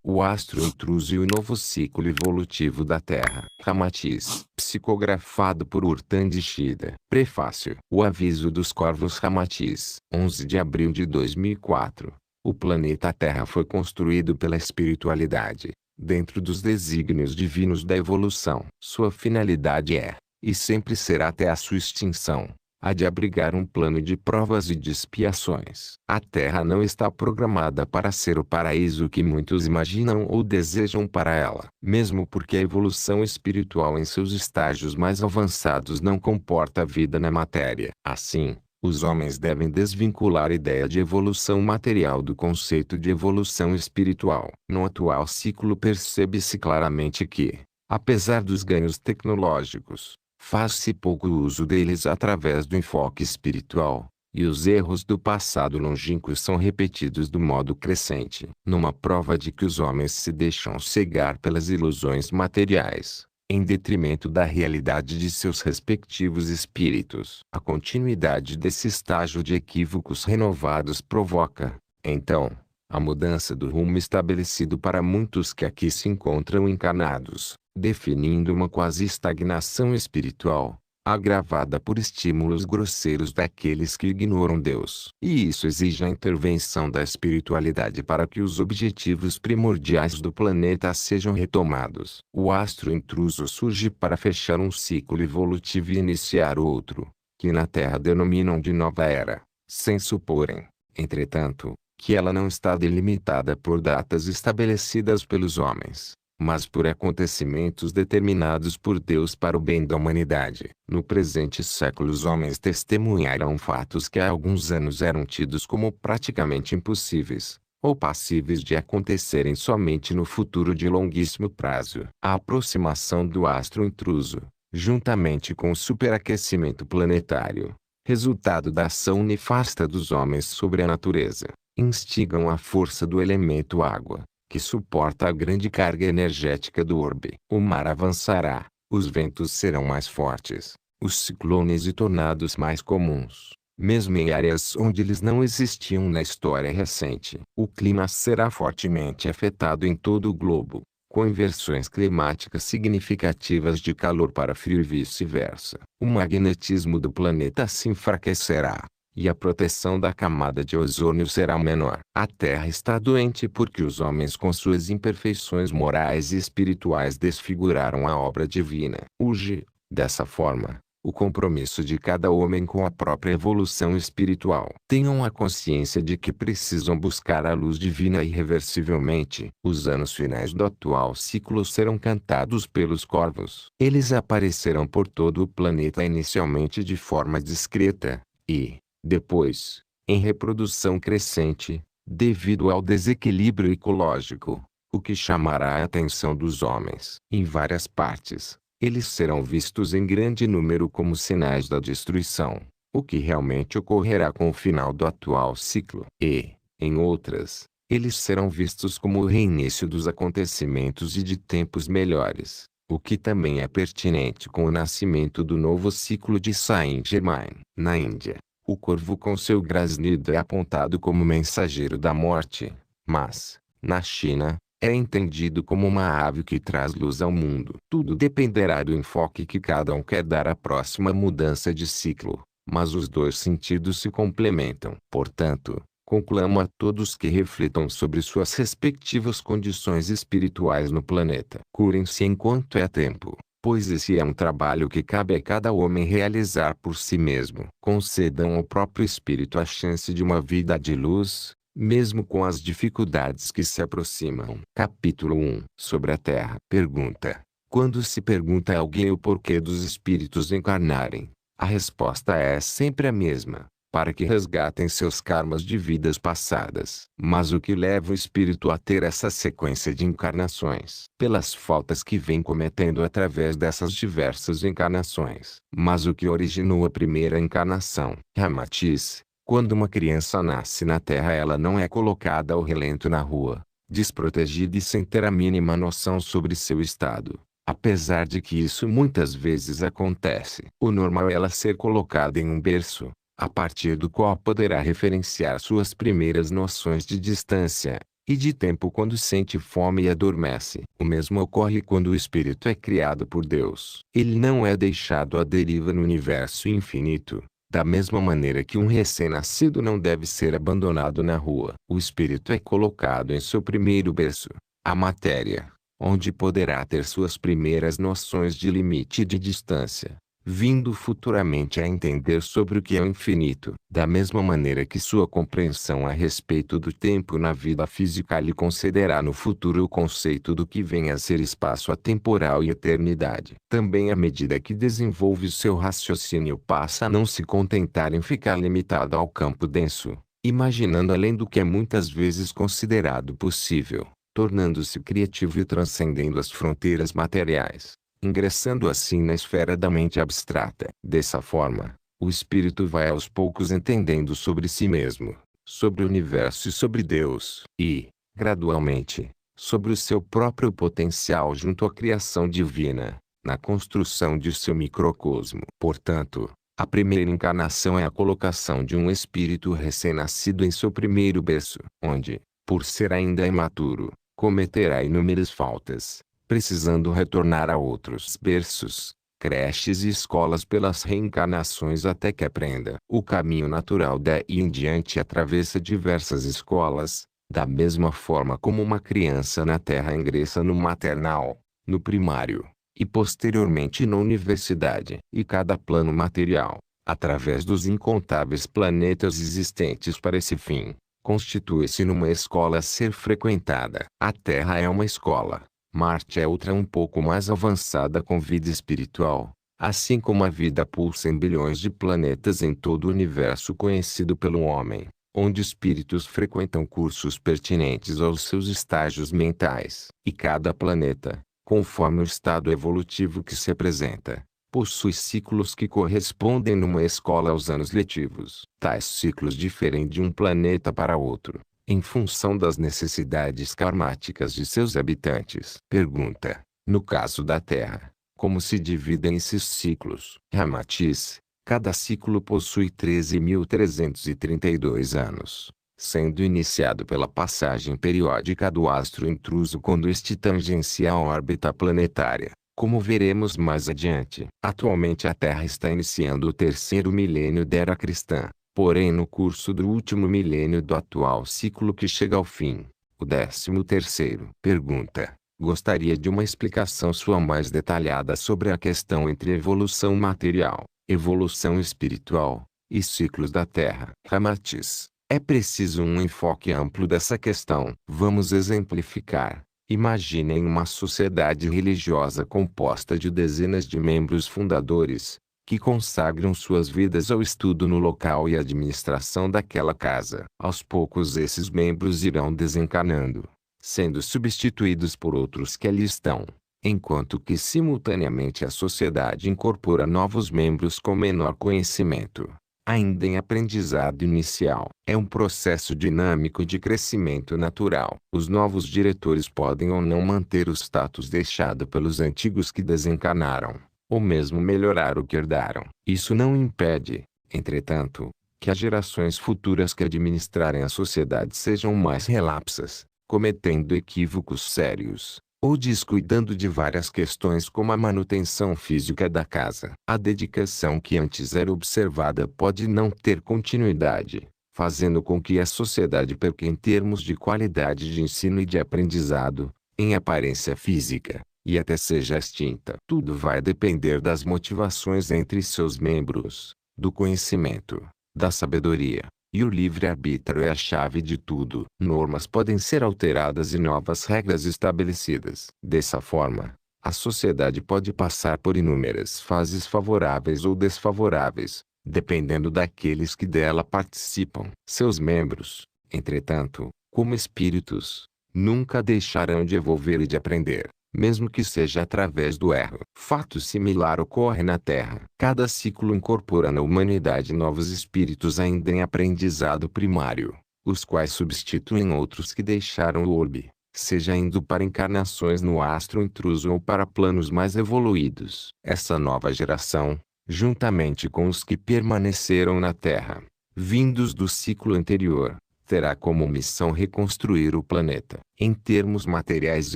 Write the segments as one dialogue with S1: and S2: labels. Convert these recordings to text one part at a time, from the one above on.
S1: O astro intruso e o novo ciclo evolutivo da Terra. Ramatiz. Psicografado por Urtandi Shida. Prefácio. O aviso dos corvos Ramatiz. 11 de abril de 2004. O planeta Terra foi construído pela espiritualidade, dentro dos desígnios divinos da evolução. Sua finalidade é, e sempre será até a sua extinção, a de abrigar um plano de provas e de expiações. A Terra não está programada para ser o paraíso que muitos imaginam ou desejam para ela. Mesmo porque a evolução espiritual em seus estágios mais avançados não comporta a vida na matéria. Assim, os homens devem desvincular a ideia de evolução material do conceito de evolução espiritual. No atual ciclo percebe-se claramente que, apesar dos ganhos tecnológicos, faz-se pouco uso deles através do enfoque espiritual, e os erros do passado longínquo são repetidos do modo crescente. Numa prova de que os homens se deixam cegar pelas ilusões materiais, em detrimento da realidade de seus respectivos espíritos. A continuidade desse estágio de equívocos renovados provoca, então, a mudança do rumo estabelecido para muitos que aqui se encontram encarnados, definindo uma quase estagnação espiritual, agravada por estímulos grosseiros daqueles que ignoram Deus. E isso exige a intervenção da espiritualidade para que os objetivos primordiais do planeta sejam retomados. O astro intruso surge para fechar um ciclo evolutivo e iniciar outro, que na Terra denominam de nova era, sem suporem, entretanto, que ela não está delimitada por datas estabelecidas pelos homens, mas por acontecimentos determinados por Deus para o bem da humanidade. No presente século os homens testemunharão fatos que há alguns anos eram tidos como praticamente impossíveis, ou passíveis de acontecerem somente no futuro de longuíssimo prazo. A aproximação do astro intruso, juntamente com o superaquecimento planetário, resultado da ação nefasta dos homens sobre a natureza, instigam a força do elemento água, que suporta a grande carga energética do orbe. O mar avançará, os ventos serão mais fortes, os ciclones e tornados mais comuns, mesmo em áreas onde eles não existiam na história recente. O clima será fortemente afetado em todo o globo, com inversões climáticas significativas de calor para frio e vice-versa. O magnetismo do planeta se enfraquecerá, e a proteção da camada de ozônio será menor. A Terra está doente porque os homens com suas imperfeições morais e espirituais desfiguraram a obra divina. Urge, dessa forma, o compromisso de cada homem com a própria evolução espiritual. Tenham a consciência de que precisam buscar a luz divina irreversivelmente. Os anos finais do atual ciclo serão cantados pelos corvos. Eles aparecerão por todo o planeta inicialmente de forma discreta, e, depois, em reprodução crescente, devido ao desequilíbrio ecológico, o que chamará a atenção dos homens. Em várias partes, eles serão vistos em grande número como sinais da destruição, o que realmente ocorrerá com o final do atual ciclo. E, em outras, eles serão vistos como o reinício dos acontecimentos e de tempos melhores, o que também é pertinente com o nascimento do novo ciclo de Saint-Germain. Na Índia, o corvo com seu grasnido é apontado como mensageiro da morte, mas, na China, é entendido como uma ave que traz luz ao mundo. Tudo dependerá do enfoque que cada um quer dar à próxima mudança de ciclo, mas os dois sentidos se complementam. Portanto, conclamo a todos que reflitam sobre suas respectivas condições espirituais no planeta. Curem-se enquanto é tempo, pois esse é um trabalho que cabe a cada homem realizar por si mesmo. Concedam ao próprio espírito a chance de uma vida de luz, mesmo com as dificuldades que se aproximam. Capítulo 1. Sobre a Terra. Pergunta. Quando se pergunta a alguém o porquê dos espíritos encarnarem, a resposta é sempre a mesma: para que resgatem seus karmas de vidas passadas. Mas o que leva o espírito a ter essa sequência de encarnações? Pelas faltas que vem cometendo através dessas diversas encarnações. Mas o que originou a primeira encarnação? Ramatiz. Quando uma criança nasce na Terra, ela não é colocada ao relento na rua, desprotegida e sem ter a mínima noção sobre seu estado. Apesar de que isso muitas vezes acontece. O normal é ela ser colocada em um berço, a partir do qual poderá referenciar suas primeiras noções de distância, e de tempo quando sente fome e adormece. O mesmo ocorre quando o espírito é criado por Deus. Ele não é deixado à deriva no universo infinito, da mesma maneira que um recém-nascido não deve ser abandonado na rua. O espírito é colocado em seu primeiro berço, a matéria, onde poderá ter suas primeiras noções de limite e de distância, vindo futuramente a entender sobre o que é o infinito. Da mesma maneira que sua compreensão a respeito do tempo na vida física lhe concederá no futuro o conceito do que vem a ser espaço atemporal e eternidade. Também à medida que desenvolve seu raciocínio passa a não se contentar em ficar limitado ao campo denso, imaginando além do que é muitas vezes considerado possível, tornando-se criativo e transcendendo as fronteiras materiais, ingressando assim na esfera da mente abstrata. Dessa forma, o espírito vai aos poucos entendendo sobre si mesmo, sobre o universo e sobre Deus, e, gradualmente, sobre o seu próprio potencial junto à criação divina, na construção de seu microcosmo. Portanto, a primeira encarnação é a colocação de um espírito recém-nascido em seu primeiro berço, onde, por ser ainda imaturo, cometerá inúmeras faltas, precisando retornar a outros berços, creches e escolas pelas reencarnações até que aprenda. O caminho natural daí em diante atravessa diversas escolas, da mesma forma como uma criança na Terra ingressa no maternal, no primário, e posteriormente na universidade. E cada plano material, através dos incontáveis planetas existentes para esse fim, constitui-se numa escola a ser frequentada. A Terra é uma escola. Marte é outra um pouco mais avançada com vida espiritual, assim como a vida pulsa em bilhões de planetas em todo o universo conhecido pelo homem, onde espíritos frequentam cursos pertinentes aos seus estágios mentais. E cada planeta, conforme o estado evolutivo que se apresenta, possui ciclos que correspondem numa escola aos anos letivos. Tais ciclos diferem de um planeta para outro, em função das necessidades karmáticas de seus habitantes. Pergunta: no caso da Terra, como se dividem esses ciclos? Ramatiz: cada ciclo possui 13.332 anos, sendo iniciado pela passagem periódica do astro intruso quando este tangencia a órbita planetária, como veremos mais adiante. Atualmente a Terra está iniciando o terceiro milênio da Era Cristã, porém no curso do último milênio do atual ciclo que chega ao fim, o 13º. Pergunta: gostaria de uma explicação sua mais detalhada sobre a questão entre evolução material, evolução espiritual, e ciclos da Terra. Ramatiz: é preciso um enfoque amplo dessa questão. Vamos exemplificar. Imaginem uma sociedade religiosa composta de dezenas de membros fundadores, que consagram suas vidas ao estudo no local e administração daquela casa. Aos poucos esses membros irão desencarnando, sendo substituídos por outros que ali estão, enquanto que simultaneamente a sociedade incorpora novos membros com menor conhecimento, ainda em aprendizado inicial. É um processo dinâmico de crescimento natural. Os novos diretores podem ou não manter o status deixado pelos antigos que desencarnaram, ou mesmo melhorar o que herdaram. Isso não impede, entretanto, que as gerações futuras que administrarem a sociedade sejam mais relapsas, cometendo equívocos sérios, ou descuidando de várias questões como a manutenção física da casa. A dedicação que antes era observada pode não ter continuidade, fazendo com que a sociedade perca em termos de qualidade de ensino e de aprendizado, em aparência física, e até seja extinta. Tudo vai depender das motivações entre seus membros, do conhecimento, da sabedoria, e o livre-arbítrio é a chave de tudo. Normas podem ser alteradas e novas regras estabelecidas. Dessa forma, a sociedade pode passar por inúmeras fases favoráveis ou desfavoráveis, dependendo daqueles que dela participam. Seus membros, entretanto, como espíritos, nunca deixarão de evoluir e de aprender, mesmo que seja através do erro. Fato similar ocorre na Terra. Cada ciclo incorpora na humanidade novos espíritos ainda em aprendizado primário, os quais substituem outros que deixaram o orbe, seja indo para encarnações no astro intruso ou para planos mais evoluídos. Essa nova geração, juntamente com os que permaneceram na Terra, vindos do ciclo anterior, terá como missão reconstruir o planeta. Em termos materiais,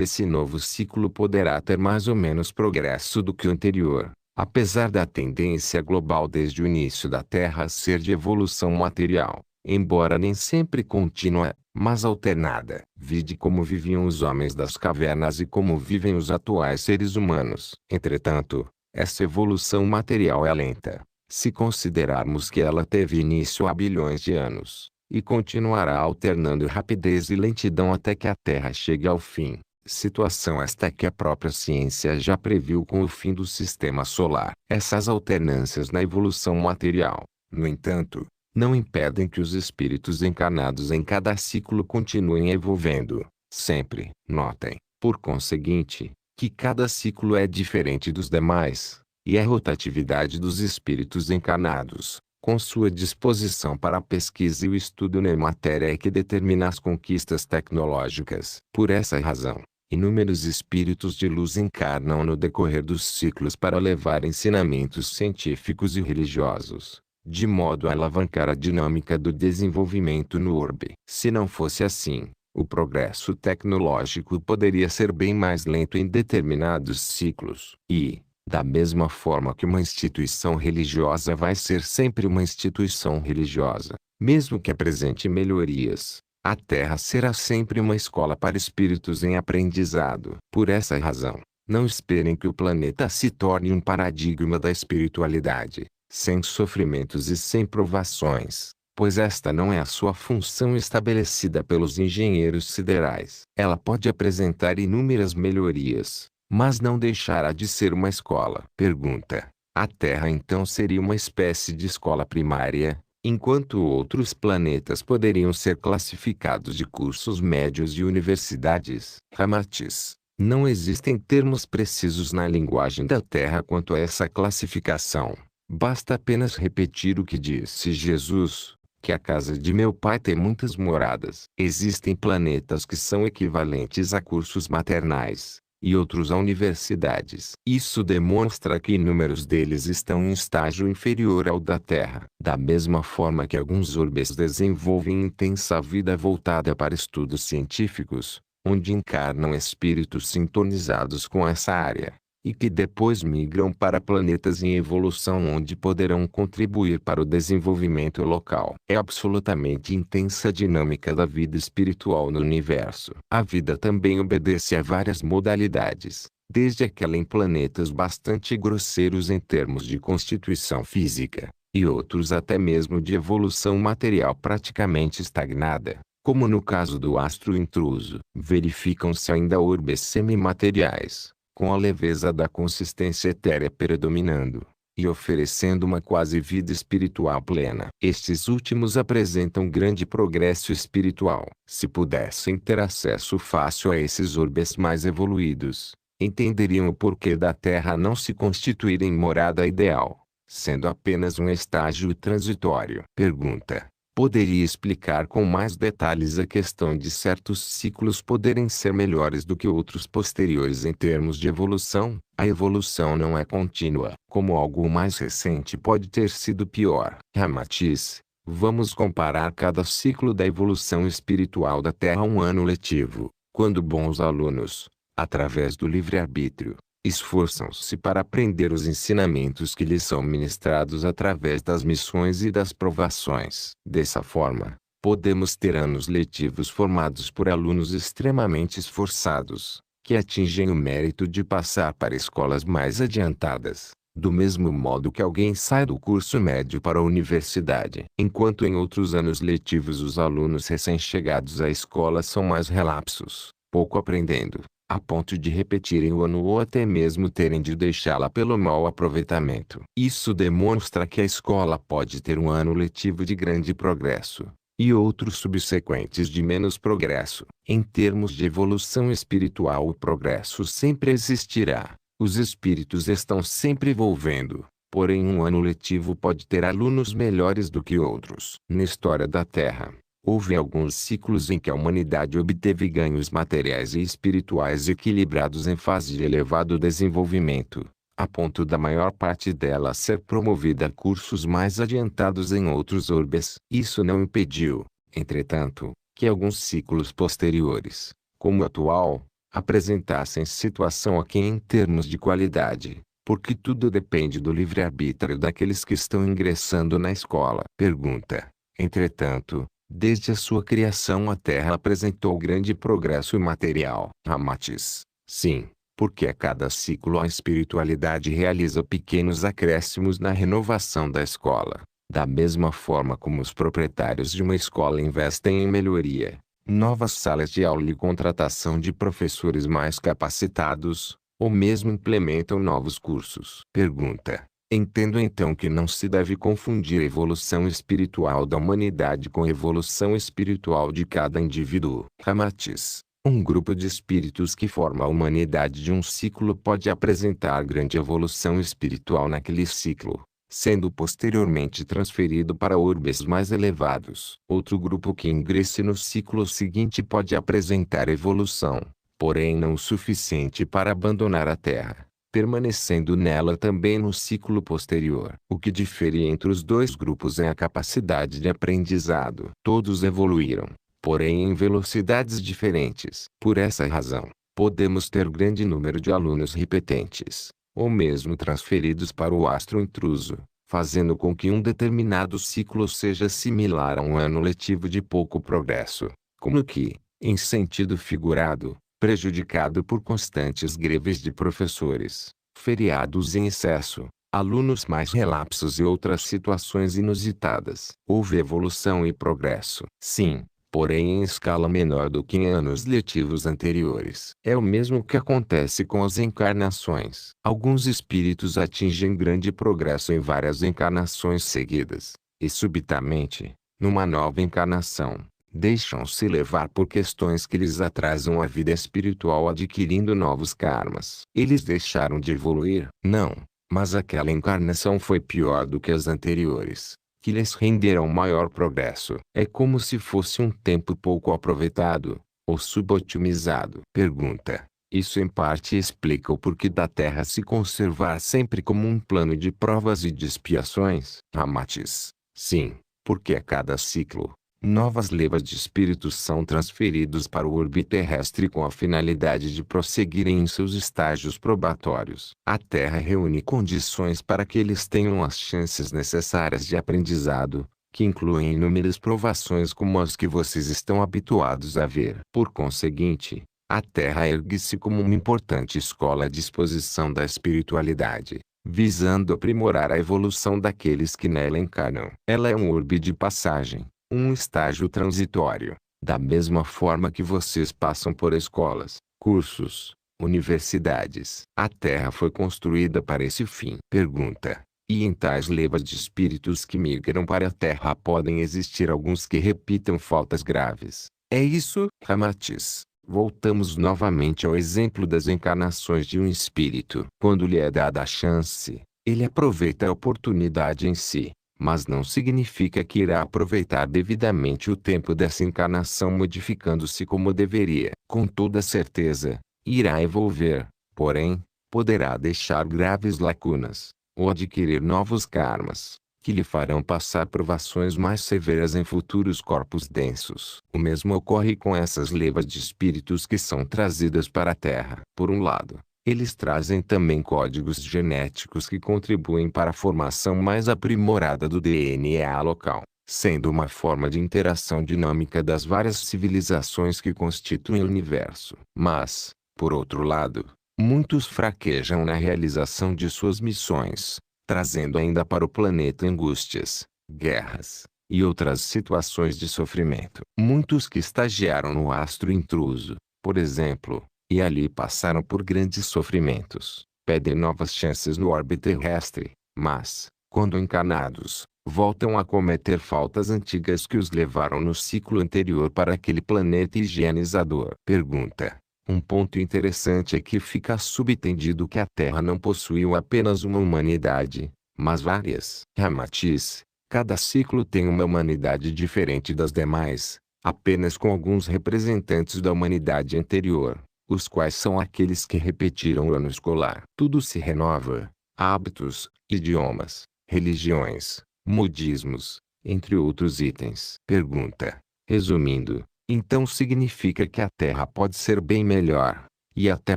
S1: esse novo ciclo poderá ter mais ou menos progresso do que o anterior, apesar da tendência global desde o início da Terra ser de evolução material, embora nem sempre contínua, mas alternada. Vide como viviam os homens das cavernas e como vivem os atuais seres humanos. Entretanto, essa evolução material é lenta, se considerarmos que ela teve início há bilhões de anos, e continuará alternando rapidez e lentidão até que a Terra chegue ao fim. Situação esta que a própria ciência já previu com o fim do sistema solar. Essas alternâncias na evolução material, no entanto, não impedem que os espíritos encarnados em cada ciclo continuem evolvendo, sempre. Notem, por conseguinte, que cada ciclo é diferente dos demais, e a rotatividade dos espíritos encarnados, com sua disposição para a pesquisa e o estudo na matéria é que determina as conquistas tecnológicas. Por essa razão, inúmeros espíritos de luz encarnam no decorrer dos ciclos para levar ensinamentos científicos e religiosos, de modo a alavancar a dinâmica do desenvolvimento no orbe. Se não fosse assim, o progresso tecnológico poderia ser bem mais lento em determinados ciclos. E, da mesma forma que uma instituição religiosa vai ser sempre uma instituição religiosa, mesmo que apresente melhorias, a Terra será sempre uma escola para espíritos em aprendizado. Por essa razão, não esperem que o planeta se torne um paradigma da espiritualidade, sem sofrimentos e sem provações, pois esta não é a sua função estabelecida pelos engenheiros siderais. Ela pode apresentar inúmeras melhorias, mas não deixará de ser uma escola. Pergunta: a Terra então seria uma espécie de escola primária, enquanto outros planetas poderiam ser classificados de cursos médios e universidades? Ramatiz: não existem termos precisos na linguagem da Terra quanto a essa classificação. Basta apenas repetir o que disse Jesus, que a casa de meu pai tem muitas moradas. Existem planetas que são equivalentes a cursos maternais, e outros a universidades. Isso demonstra que inúmeros deles estão em estágio inferior ao da Terra. Da mesma forma que alguns orbes desenvolvem intensa vida voltada para estudos científicos, onde encarnam espíritos sintonizados com essa área, e que depois migram para planetas em evolução onde poderão contribuir para o desenvolvimento local. É absolutamente intensa a dinâmica da vida espiritual no universo. A vida também obedece a várias modalidades, desde aquela em planetas bastante grosseiros em termos de constituição física, e outros até mesmo de evolução material praticamente estagnada, como no caso do astro intruso. Verificam-se ainda orbes semimateriais, com a leveza da consistência etérea predominando, e oferecendo uma quase vida espiritual plena. Estes últimos apresentam grande progresso espiritual. Se pudessem ter acesso fácil a esses orbes mais evoluídos, entenderiam o porquê da Terra não se constituir em morada ideal, sendo apenas um estágio transitório. Pergunta: poderia explicar com mais detalhes a questão de certos ciclos poderem ser melhores do que outros posteriores em termos de evolução? A evolução não é contínua. Como algo mais recente pode ter sido pior? Ramatiz: vamos comparar cada ciclo da evolução espiritual da Terra a um ano letivo, quando bons alunos, através do livre-arbítrio, esforçam-se para aprender os ensinamentos que lhes são ministrados através das missões e das provações. Dessa forma, podemos ter anos letivos formados por alunos extremamente esforçados, que atingem o mérito de passar para escolas mais adiantadas, do mesmo modo que alguém sai do curso médio para a universidade. Enquanto em outros anos letivos os alunos recém-chegados à escola são mais relapsos, pouco aprendendo, a ponto de repetirem o ano ou até mesmo terem de deixá-la pelo mau aproveitamento. Isso demonstra que a escola pode ter um ano letivo de grande progresso, e outros subsequentes de menos progresso. Em termos de evolução espiritual, o progresso sempre existirá. Os espíritos estão sempre evolvendo, porém um ano letivo pode ter alunos melhores do que outros. Na história da Terra, houve alguns ciclos em que a humanidade obteve ganhos materiais e espirituais equilibrados em fase de elevado desenvolvimento, a ponto da maior parte dela ser promovida a cursos mais adiantados em outros orbes. Isso não impediu, entretanto, que alguns ciclos posteriores, como o atual, apresentassem situação aquém em termos de qualidade, porque tudo depende do livre-arbítrio daqueles que estão ingressando na escola. Pergunta. Entretanto, desde a sua criação a Terra apresentou grande progresso material. Ramatiz. Sim, porque a cada ciclo a espiritualidade realiza pequenos acréscimos na renovação da escola. Da mesma forma como os proprietários de uma escola investem em melhoria, novas salas de aula e contratação de professores mais capacitados, ou mesmo implementam novos cursos. Pergunta. Entendo então que não se deve confundir a evolução espiritual da humanidade com a evolução espiritual de cada indivíduo. Ramatiz. Um grupo de espíritos que forma a humanidade de um ciclo pode apresentar grande evolução espiritual naquele ciclo, sendo posteriormente transferido para orbes mais elevados. Outro grupo que ingresse no ciclo seguinte pode apresentar evolução, porém não o suficiente para abandonar a Terra, permanecendo nela também no ciclo posterior. O que difere entre os dois grupos é a capacidade de aprendizado. Todos evoluíram, porém em velocidades diferentes. Por essa razão, podemos ter grande número de alunos repetentes, ou mesmo transferidos para o astro intruso, fazendo com que um determinado ciclo seja similar a um ano letivo de pouco progresso, como que, em sentido figurado, prejudicado por constantes greves de professores, feriados em excesso, alunos mais relapsos e outras situações inusitadas. Houve evolução e progresso. Sim, porém em escala menor do que em anos letivos anteriores. É o mesmo que acontece com as encarnações. Alguns espíritos atingem grande progresso em várias encarnações seguidas, e subitamente, numa nova encarnação, deixam-se levar por questões que lhes atrasam a vida espiritual adquirindo novos karmas. Eles deixaram de evoluir? Não, mas aquela encarnação foi pior do que as anteriores, que lhes renderam maior progresso. É como se fosse um tempo pouco aproveitado, ou subotimizado. Pergunta. Isso em parte explica o porquê da Terra se conservar sempre como um plano de provas e de expiações. Ramatiz. Sim, porque a cada ciclo, novas levas de espíritos são transferidos para o orbe terrestre com a finalidade de prosseguirem em seus estágios probatórios. A Terra reúne condições para que eles tenham as chances necessárias de aprendizado, que incluem inúmeras provações como as que vocês estão habituados a ver. Por conseguinte, a Terra ergue-se como uma importante escola à disposição da espiritualidade, visando aprimorar a evolução daqueles que nela encarnam. Ela é um orbe de passagem, um estágio transitório, da mesma forma que vocês passam por escolas, cursos, universidades. A Terra foi construída para esse fim. Pergunta. E em tais levas de espíritos que migram para a Terra podem existir alguns que repitam faltas graves. É isso? Ramatiz. Voltamos novamente ao exemplo das encarnações de um espírito. Quando lhe é dada a chance, ele aproveita a oportunidade em si, mas não significa que irá aproveitar devidamente o tempo dessa encarnação modificando-se como deveria. Com toda certeza, irá evolver, porém, poderá deixar graves lacunas, ou adquirir novos karmas, que lhe farão passar provações mais severas em futuros corpos densos. O mesmo ocorre com essas levas de espíritos que são trazidas para a Terra. Por um lado, eles trazem também códigos genéticos que contribuem para a formação mais aprimorada do DNA local, sendo uma forma de interação dinâmica das várias civilizações que constituem o universo. Mas, por outro lado, muitos fraquejam na realização de suas missões, trazendo ainda para o planeta angústias, guerras, e outras situações de sofrimento. Muitos que estagiaram no astro intruso, por exemplo, e ali passaram por grandes sofrimentos, pedem novas chances no orbe terrestre, mas, quando encarnados, voltam a cometer faltas antigas que os levaram no ciclo anterior para aquele planeta higienizador. Pergunta. Um ponto interessante é que fica subentendido que a Terra não possuiu apenas uma humanidade, mas várias. Ramatiz. Cada ciclo tem uma humanidade diferente das demais, apenas com alguns representantes da humanidade anterior, os quais são aqueles que repetiram o ano escolar. Tudo se renova, hábitos, idiomas, religiões, modismos, entre outros itens. Pergunta. Resumindo, então significa que a Terra pode ser bem melhor, e até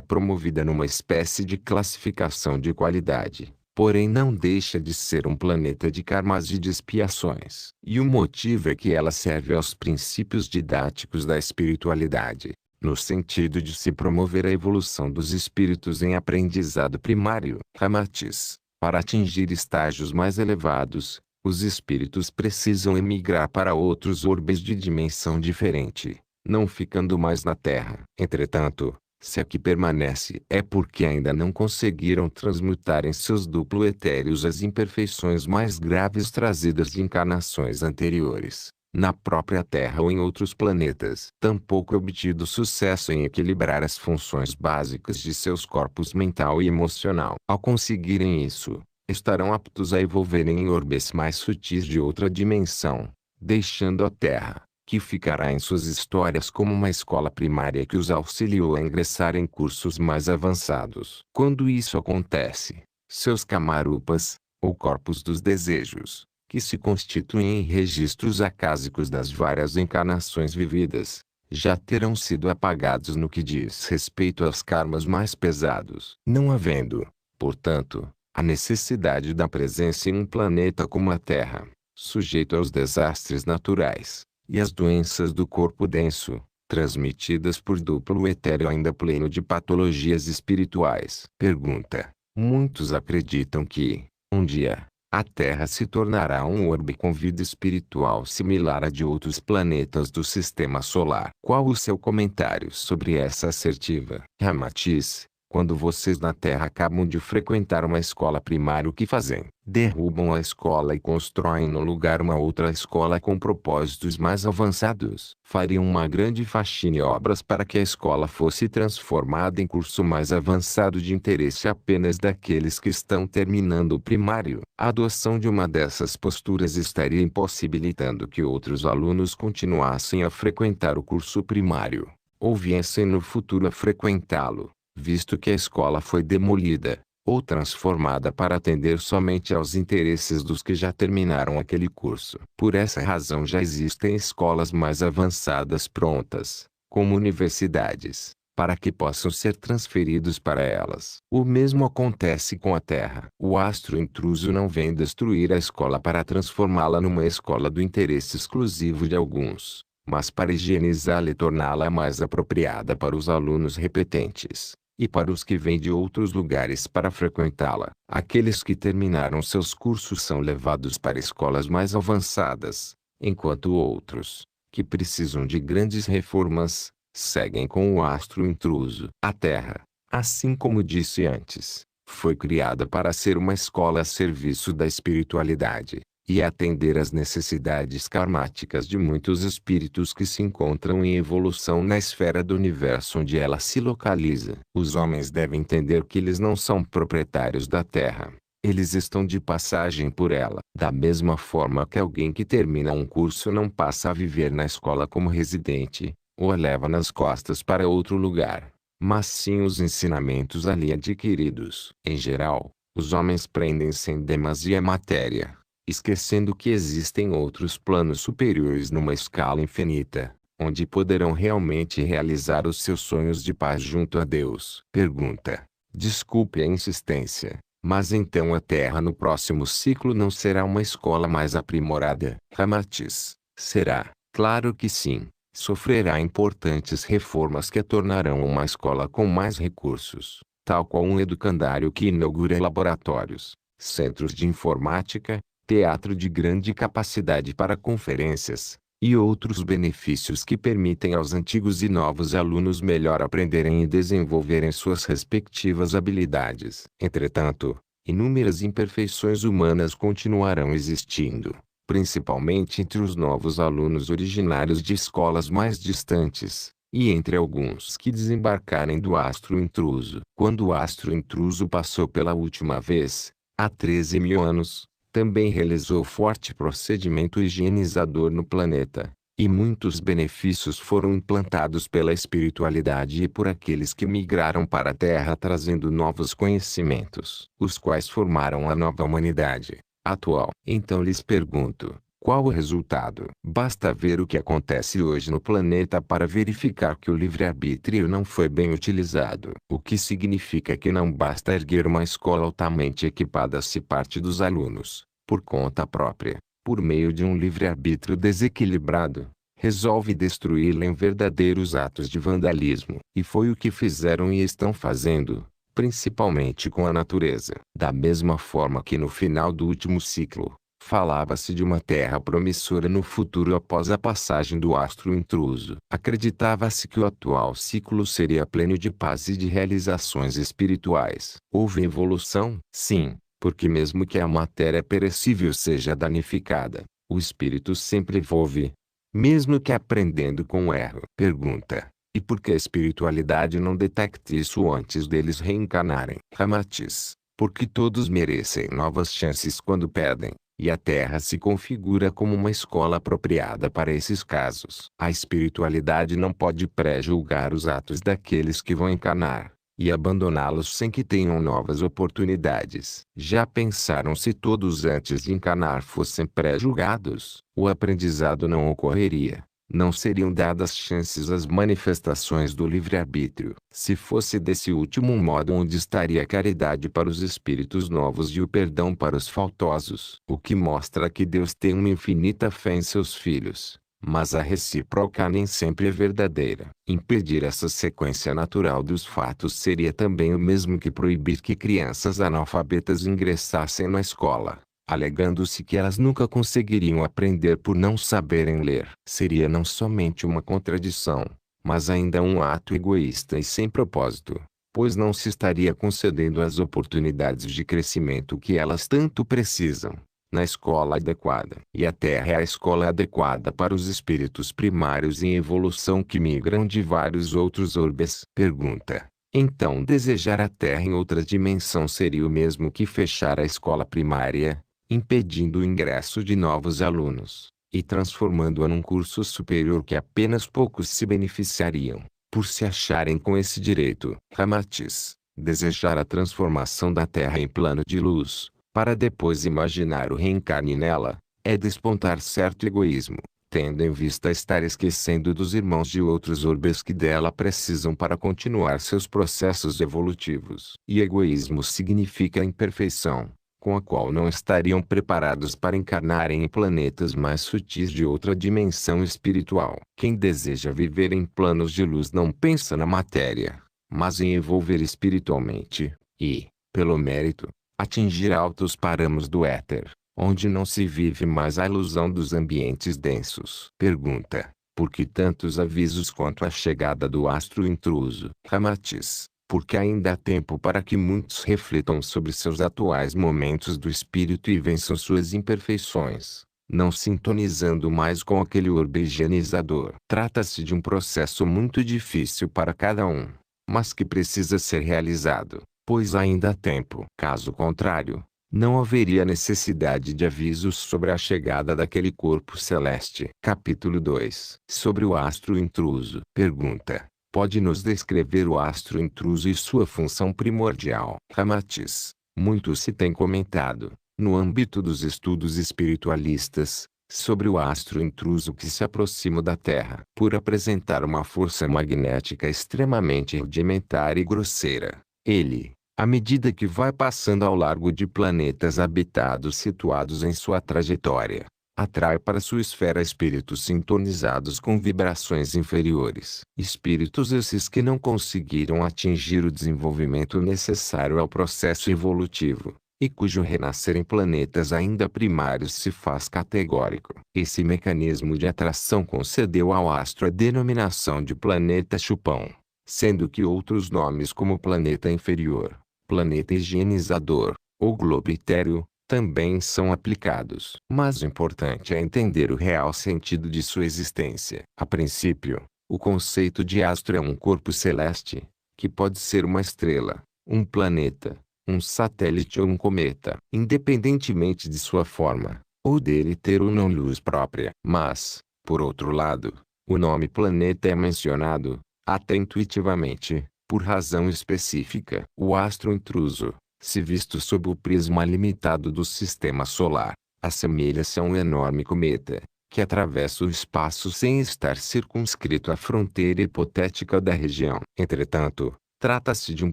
S1: promovida numa espécie de classificação de qualidade, porém não deixa de ser um planeta de karmas e de expiações. E o motivo é que ela serve aos princípios didáticos da espiritualidade, no sentido de se promover a evolução dos espíritos em aprendizado primário. Ramatis, para atingir estágios mais elevados, os espíritos precisam emigrar para outros orbes de dimensão diferente, não ficando mais na Terra. Entretanto, se aqui permanece é porque ainda não conseguiram transmutar em seus duplo etéreos as imperfeições mais graves trazidas de encarnações anteriores, na própria Terra ou em outros planetas. Tampouco obtido sucesso em equilibrar as funções básicas de seus corpos mental e emocional. Ao conseguirem isso, estarão aptos a evolverem em orbes mais sutis de outra dimensão, deixando a Terra, que ficará em suas histórias como uma escola primária que os auxiliou a ingressar em cursos mais avançados. Quando isso acontece, seus camarupas, ou corpos dos desejos, que se constituem em registros acásicos das várias encarnações vividas, já terão sido apagados no que diz respeito aos karmas mais pesados. Não havendo, portanto, a necessidade da presença em um planeta como a Terra, sujeito aos desastres naturais, e às doenças do corpo denso, transmitidas por duplo etéreo ainda pleno de patologias espirituais. Pergunta: muitos acreditam que, um dia, a Terra se tornará um orbe com vida espiritual similar à de outros planetas do Sistema Solar. Qual o seu comentário sobre essa assertiva? Ramatis: quando vocês na Terra acabam de frequentar uma escola primária, o que fazem? Derrubam a escola e constroem no lugar uma outra escola com propósitos mais avançados. Fariam uma grande faxina e obras para que a escola fosse transformada em curso mais avançado de interesse apenas daqueles que estão terminando o primário. A adoção de uma dessas posturas estaria impossibilitando que outros alunos continuassem a frequentar o curso primário, ou viessem no futuro a frequentá-lo, visto que a escola foi demolida, ou transformada para atender somente aos interesses dos que já terminaram aquele curso. Por essa razão já existem escolas mais avançadas prontas, como universidades, para que possam ser transferidos para elas. O mesmo acontece com a Terra. O astro intruso não vem destruir a escola para transformá-la numa escola do interesse exclusivo de alguns, mas para higienizá-la e torná-la mais apropriada para os alunos repetentes, e para os que vêm de outros lugares para frequentá-la. Aqueles que terminaram seus cursos são levados para escolas mais avançadas, enquanto outros, que precisam de grandes reformas, seguem com o astro intruso. A Terra, assim como disse antes, foi criada para ser uma escola a serviço da espiritualidade, e atender às necessidades karmáticas de muitos espíritos que se encontram em evolução na esfera do universo onde ela se localiza. Os homens devem entender que eles não são proprietários da Terra. Eles estão de passagem por ela. Da mesma forma que alguém que termina um curso não passa a viver na escola como residente, ou a leva nas costas para outro lugar, mas sim os ensinamentos ali adquiridos. Em geral, os homens prendem-se em demasia à matéria, esquecendo que existem outros planos superiores numa escala infinita, onde poderão realmente realizar os seus sonhos de paz junto a Deus. Pergunta: desculpe a insistência, mas então a Terra no próximo ciclo não será uma escola mais aprimorada? Ramatis: será, claro que sim. Sofrerá importantes reformas que a tornarão uma escola com mais recursos, tal qual um educandário que inaugura laboratórios, centros de informática, teatro de grande capacidade para conferências, e outros benefícios que permitem aos antigos e novos alunos melhor aprenderem e desenvolverem suas respectivas habilidades. Entretanto, inúmeras imperfeições humanas continuarão existindo, principalmente entre os novos alunos originários de escolas mais distantes, e entre alguns que desembarcarem do astro intruso. Quando o astro intruso passou pela última vez, há 13.000 anos, também realizou forte procedimento higienizador no planeta, e muitos benefícios foram implantados pela espiritualidade e por aqueles que migraram para a Terra trazendo novos conhecimentos, os quais formaram a nova humanidade atual. Então lhes pergunto, Qual o resultado? Basta ver o que acontece hoje no planeta para verificar que o livre-arbítrio não foi bem utilizado. O que significa que não basta erguer uma escola altamente equipada se parte dos alunos, por conta própria, por meio de um livre-arbítrio desequilibrado, resolve destruí-la em verdadeiros atos de vandalismo. E foi o que fizeram e estão fazendo, principalmente com a natureza. Da mesma forma que no final do último ciclo, falava-se de uma terra promissora no futuro após a passagem do astro intruso. Acreditava-se que o atual ciclo seria pleno de paz e de realizações espirituais. Houve evolução? Sim, porque mesmo que a matéria perecível seja danificada, o espírito sempre evolve, mesmo que aprendendo com o erro. Pergunta: e por que a espiritualidade não detecta isso antes deles reencarnarem? Ramatiz: porque todos merecem novas chances quando pedem. E a Terra se configura como uma escola apropriada para esses casos. A espiritualidade não pode pré-julgar os atos daqueles que vão encarnar, e abandoná-los sem que tenham novas oportunidades. Já pensaram se todos antes de encarnar fossem pré-julgados? O aprendizado não ocorreria. Não seriam dadas chances às manifestações do livre-arbítrio. Se fosse desse último modo, onde estaria a caridade para os espíritos novos e o perdão para os faltosos? O que mostra que Deus tem uma infinita fé em seus filhos, mas a recíproca nem sempre é verdadeira. Impedir essa sequência natural dos fatos seria também o mesmo que proibir que crianças analfabetas ingressassem na escola, alegando-se que elas nunca conseguiriam aprender por não saberem ler. Seria não somente uma contradição, mas ainda um ato egoísta e sem propósito, pois não se estaria concedendo as oportunidades de crescimento que elas tanto precisam, na escola adequada. E a Terra é a escola adequada para os espíritos primários em evolução que migram de vários outros orbes. Pergunta: então desejar a Terra em outra dimensão seria o mesmo que fechar a escola primária, impedindo o ingresso de novos alunos, e transformando-a num curso superior que apenas poucos se beneficiariam, por se acharem com esse direito? Ramatiz: desejar a transformação da Terra em plano de luz, para depois imaginar o reencarne nela, é despontar certo egoísmo, tendo em vista estar esquecendo dos irmãos de outros orbes que dela precisam para continuar seus processos evolutivos. E egoísmo significa imperfeição, com a qual não estariam preparados para encarnarem em planetas mais sutis de outra dimensão espiritual. Quem deseja viver em planos de luz não pensa na matéria, mas em evolver espiritualmente, e, pelo mérito, atingir altos parâmetros do éter, onde não se vive mais a ilusão dos ambientes densos. Pergunta: por que tantos avisos quanto à chegada do astro intruso? Ramatiz: porque ainda há tempo para que muitos reflitam sobre seus atuais momentos do espírito e vençam suas imperfeições, não sintonizando mais com aquele orbe higienizador. Trata-se de um processo muito difícil para cada um, mas que precisa ser realizado, pois ainda há tempo. Caso contrário, não haveria necessidade de avisos sobre a chegada daquele corpo celeste. Capítulo 2. Sobre o astro intruso. Pergunta: pode nos descrever o astro intruso e sua função primordial? Ramatiz: muito se tem comentado, no âmbito dos estudos espiritualistas, sobre o astro intruso que se aproxima da Terra, por apresentar uma força magnética extremamente rudimentar e grosseira. Ele, à medida que vai passando ao largo de planetas habitados situados em sua trajetória, atrai para sua esfera espíritos sintonizados com vibrações inferiores. Espíritos esses que não conseguiram atingir o desenvolvimento necessário ao processo evolutivo, e cujo renascer em planetas ainda primários se faz categórico. Esse mecanismo de atração concedeu ao astro a denominação de planeta chupão, sendo que outros nomes como planeta inferior, planeta higienizador, ou globo etéreo, também são aplicados. Mas o importante é entender o real sentido de sua existência. A princípio, o conceito de astro é um corpo celeste, que pode ser uma estrela, um planeta, um satélite ou um cometa, independentemente de sua forma, ou dele ter ou não luz própria. Mas, por outro lado, o nome planeta é mencionado, até intuitivamente, por razão específica. O astro intruso, se visto sob o prisma limitado do sistema solar, Assemelha-se a um enorme cometa, que atravessa o espaço sem estar circunscrito à fronteira hipotética da região. Entretanto, trata-se de um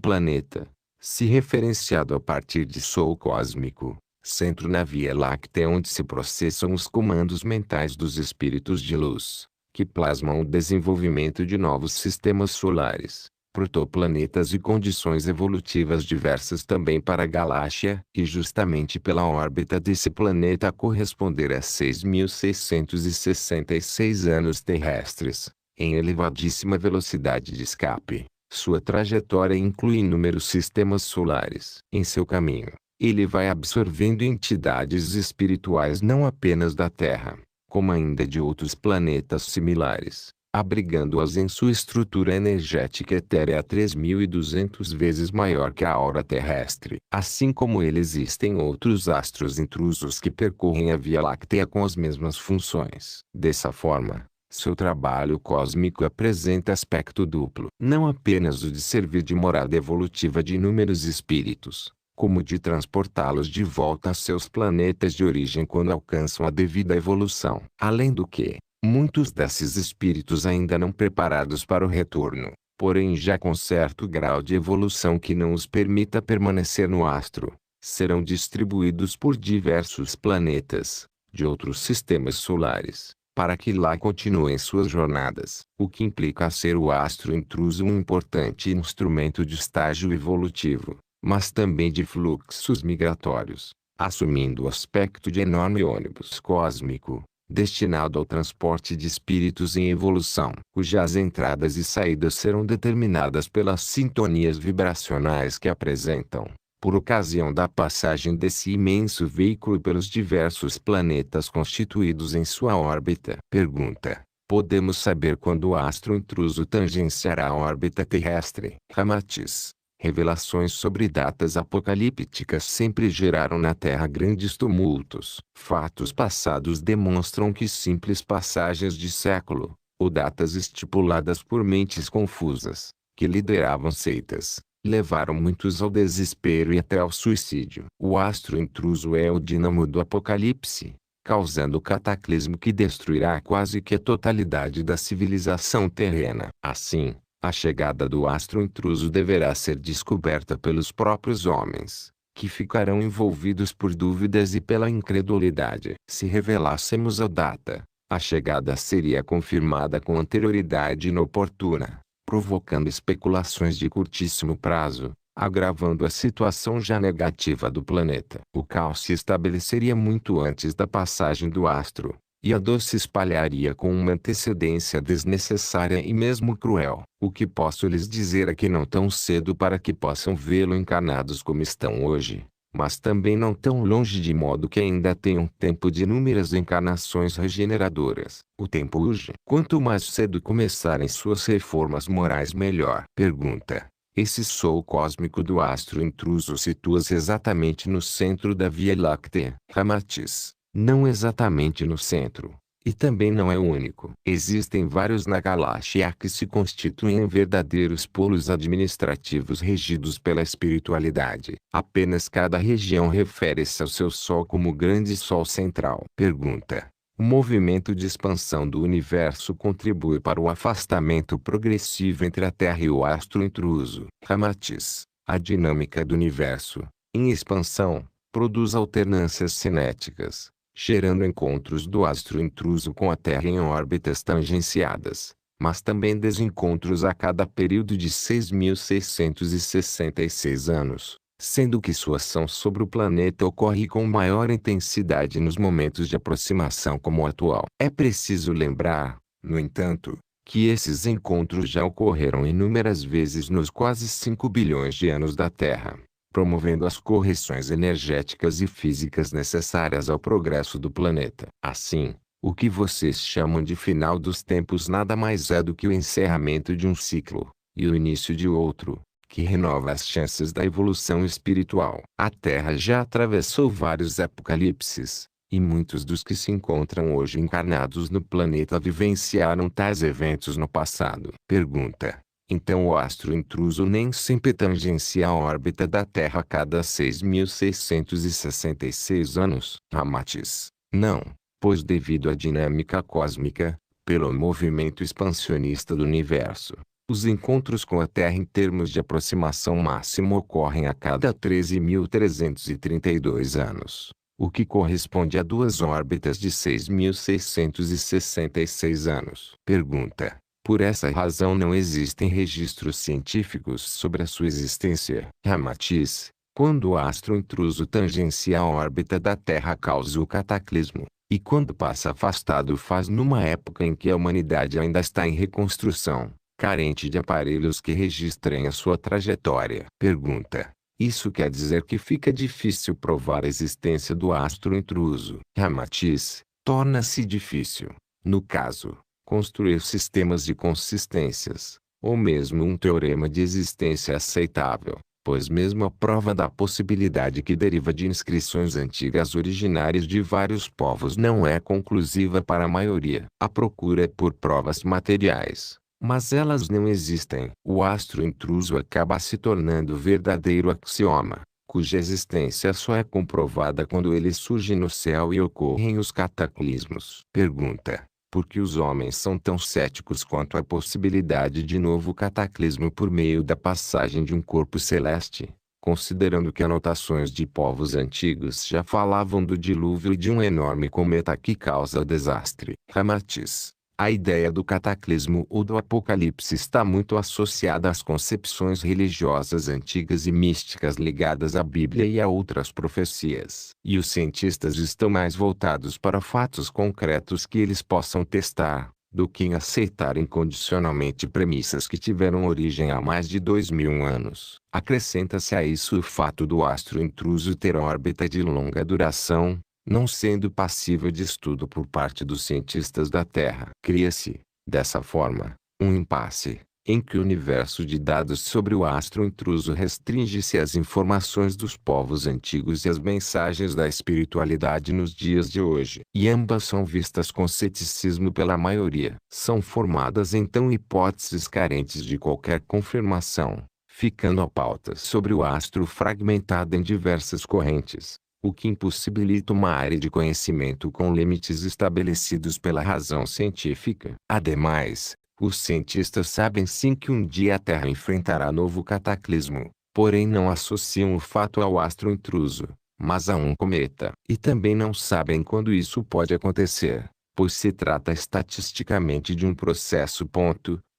S1: planeta, se referenciado a partir de Sol cósmico, centro na Via Láctea onde se processam os comandos mentais dos espíritos de luz, que plasmam o desenvolvimento de novos sistemas solares, protoplanetas e condições evolutivas diversas também para a galáxia, e justamente pela órbita desse planeta corresponder a 6.666 anos terrestres, em elevadíssima velocidade de escape. Sua trajetória inclui inúmeros sistemas solares. Em seu caminho, ele vai absorvendo entidades espirituais não apenas da Terra, como ainda de outros planetas similares, abrigando-as em sua estrutura energética etérea 3.200 vezes maior que a aura terrestre. Assim como ele existem outros astros intrusos que percorrem a Via Láctea com as mesmas funções. Dessa forma, seu trabalho cósmico apresenta aspecto duplo. Não apenas o de servir de morada evolutiva de inúmeros espíritos, como de transportá-los de volta a seus planetas de origem quando alcançam a devida evolução. Além do que, muitos desses espíritos ainda não preparados para o retorno, porém já com certo grau de evolução que não os permita permanecer no astro, serão distribuídos por diversos planetas, de outros sistemas solares, para que lá continuem suas jornadas, o que implica ser o astro intruso um importante instrumento de estágio evolutivo, mas também de fluxos migratórios, assumindo o aspecto de enorme ônibus cósmico, destinado ao transporte de espíritos em evolução, cujas entradas e saídas serão determinadas pelas sintonias vibracionais que apresentam, por ocasião da passagem desse imenso veículo pelos diversos planetas constituídos em sua órbita. Pergunta: podemos saber quando o astro intruso tangenciará a órbita terrestre? Ramatiz: revelações sobre datas apocalípticas sempre geraram na Terra grandes tumultos. Fatos passados demonstram que simples passagens de século, ou datas estipuladas por mentes confusas, que lideravam seitas, levaram muitos ao desespero e até ao suicídio. O astro intruso é o dínamo do apocalipse, causando o cataclismo que destruirá quase que a totalidade da civilização terrena. Assim, a chegada do astro intruso deverá ser descoberta pelos próprios homens, que ficarão envolvidos por dúvidas e pela incredulidade. Se revelássemos a data, a chegada seria confirmada com anterioridade inoportuna, provocando especulações de curtíssimo prazo, agravando a situação já negativa do planeta. O caos se estabeleceria muito antes da passagem do astro, e a dor se espalharia com uma antecedência desnecessária e mesmo cruel. O que posso lhes dizer é que não tão cedo para que possam vê-lo encarnados como estão hoje, mas também não tão longe de modo que ainda tenham tempo de inúmeras encarnações regeneradoras. O tempo urge. Quanto mais cedo começarem suas reformas morais melhor. Pergunta: esse sol cósmico do astro intruso situa-se exatamente no centro da Via Láctea? Ramatiz: não exatamente no centro, e também não é o único. Existem vários na galáxia que se constituem em verdadeiros polos administrativos regidos pela espiritualidade. Apenas cada região refere-se ao seu Sol como grande Sol central. Pergunta: o movimento de expansão do universo contribui para o afastamento progressivo entre a Terra e o astro intruso? Ramatiz: a dinâmica do universo, em expansão, produz alternâncias cinéticas, gerando encontros do astro intruso com a Terra em órbitas tangenciadas, mas também desencontros a cada período de 6.666 anos, sendo que sua ação sobre o planeta ocorre com maior intensidade nos momentos de aproximação como o atual. É preciso lembrar, no entanto, que esses encontros já ocorreram inúmeras vezes nos quase 5 bilhões de anos da Terra, promovendo as correções energéticas e físicas necessárias ao progresso do planeta. Assim, o que vocês chamam de final dos tempos nada mais é do que o encerramento de um ciclo, e o início de outro, que renova as chances da evolução espiritual. A Terra já atravessou vários apocalipses, e muitos dos que se encontram hoje encarnados no planeta vivenciaram tais eventos no passado. Pergunta: Então o astro intruso nem sempre tangencia a órbita da Terra a cada 6.666 anos. Ramatiz: não, pois devido à dinâmica cósmica, pelo movimento expansionista do universo, os encontros com a Terra em termos de aproximação máxima ocorrem a cada 13.332 anos, o que corresponde a duas órbitas de 6.666 anos. Pergunta: por essa razão não existem registros científicos sobre a sua existência. Ramatiz: quando o astro intruso tangencia a órbita da Terra causa o cataclismo, e quando passa afastado faz numa época em que a humanidade ainda está em reconstrução, carente de aparelhos que registrem a sua trajetória. Pergunta: isso quer dizer que fica difícil provar a existência do astro intruso? Ramatiz: torna-se difícil, no caso, construir sistemas de consistências, ou mesmo um teorema de existência aceitável, pois mesmo a prova da possibilidade que deriva de inscrições antigas originárias de vários povos não é conclusiva para a maioria. A procura é por provas materiais, mas elas não existem. O astro intruso acaba se tornando verdadeiro axioma, cuja existência só é comprovada quando ele surge no céu e ocorrem os cataclismos. Pergunta: por que os homens são tão céticos quanto à possibilidade de novo cataclismo por meio da passagem de um corpo celeste, considerando que anotações de povos antigos já falavam do dilúvio e de um enorme cometa que causa o desastre? Ramatiz: a ideia do cataclismo ou do apocalipse está muito associada às concepções religiosas antigas e místicas ligadas à Bíblia e a outras profecias. E os cientistas estão mais voltados para fatos concretos que eles possam testar, do que em aceitar incondicionalmente premissas que tiveram origem há mais de 2.000 anos. Acrescenta-se a isso o fato do astro intruso ter órbita de longa duração, não sendo passível de estudo por parte dos cientistas da Terra. Cria-se, dessa forma, um impasse, em que o universo de dados sobre o astro intruso restringe-se às informações dos povos antigos e às mensagens da espiritualidade nos dias de hoje. E ambas são vistas com ceticismo pela maioria. São formadas então hipóteses carentes de qualquer confirmação, ficando a pauta sobre o astro fragmentada em diversas correntes, o que impossibilita uma área de conhecimento com limites estabelecidos pela razão científica. Ademais, os cientistas sabem sim que um dia a Terra enfrentará novo cataclismo, porém não associam o fato ao astro intruso, mas a um cometa. E também não sabem quando isso pode acontecer, pois se trata estatisticamente de um processo.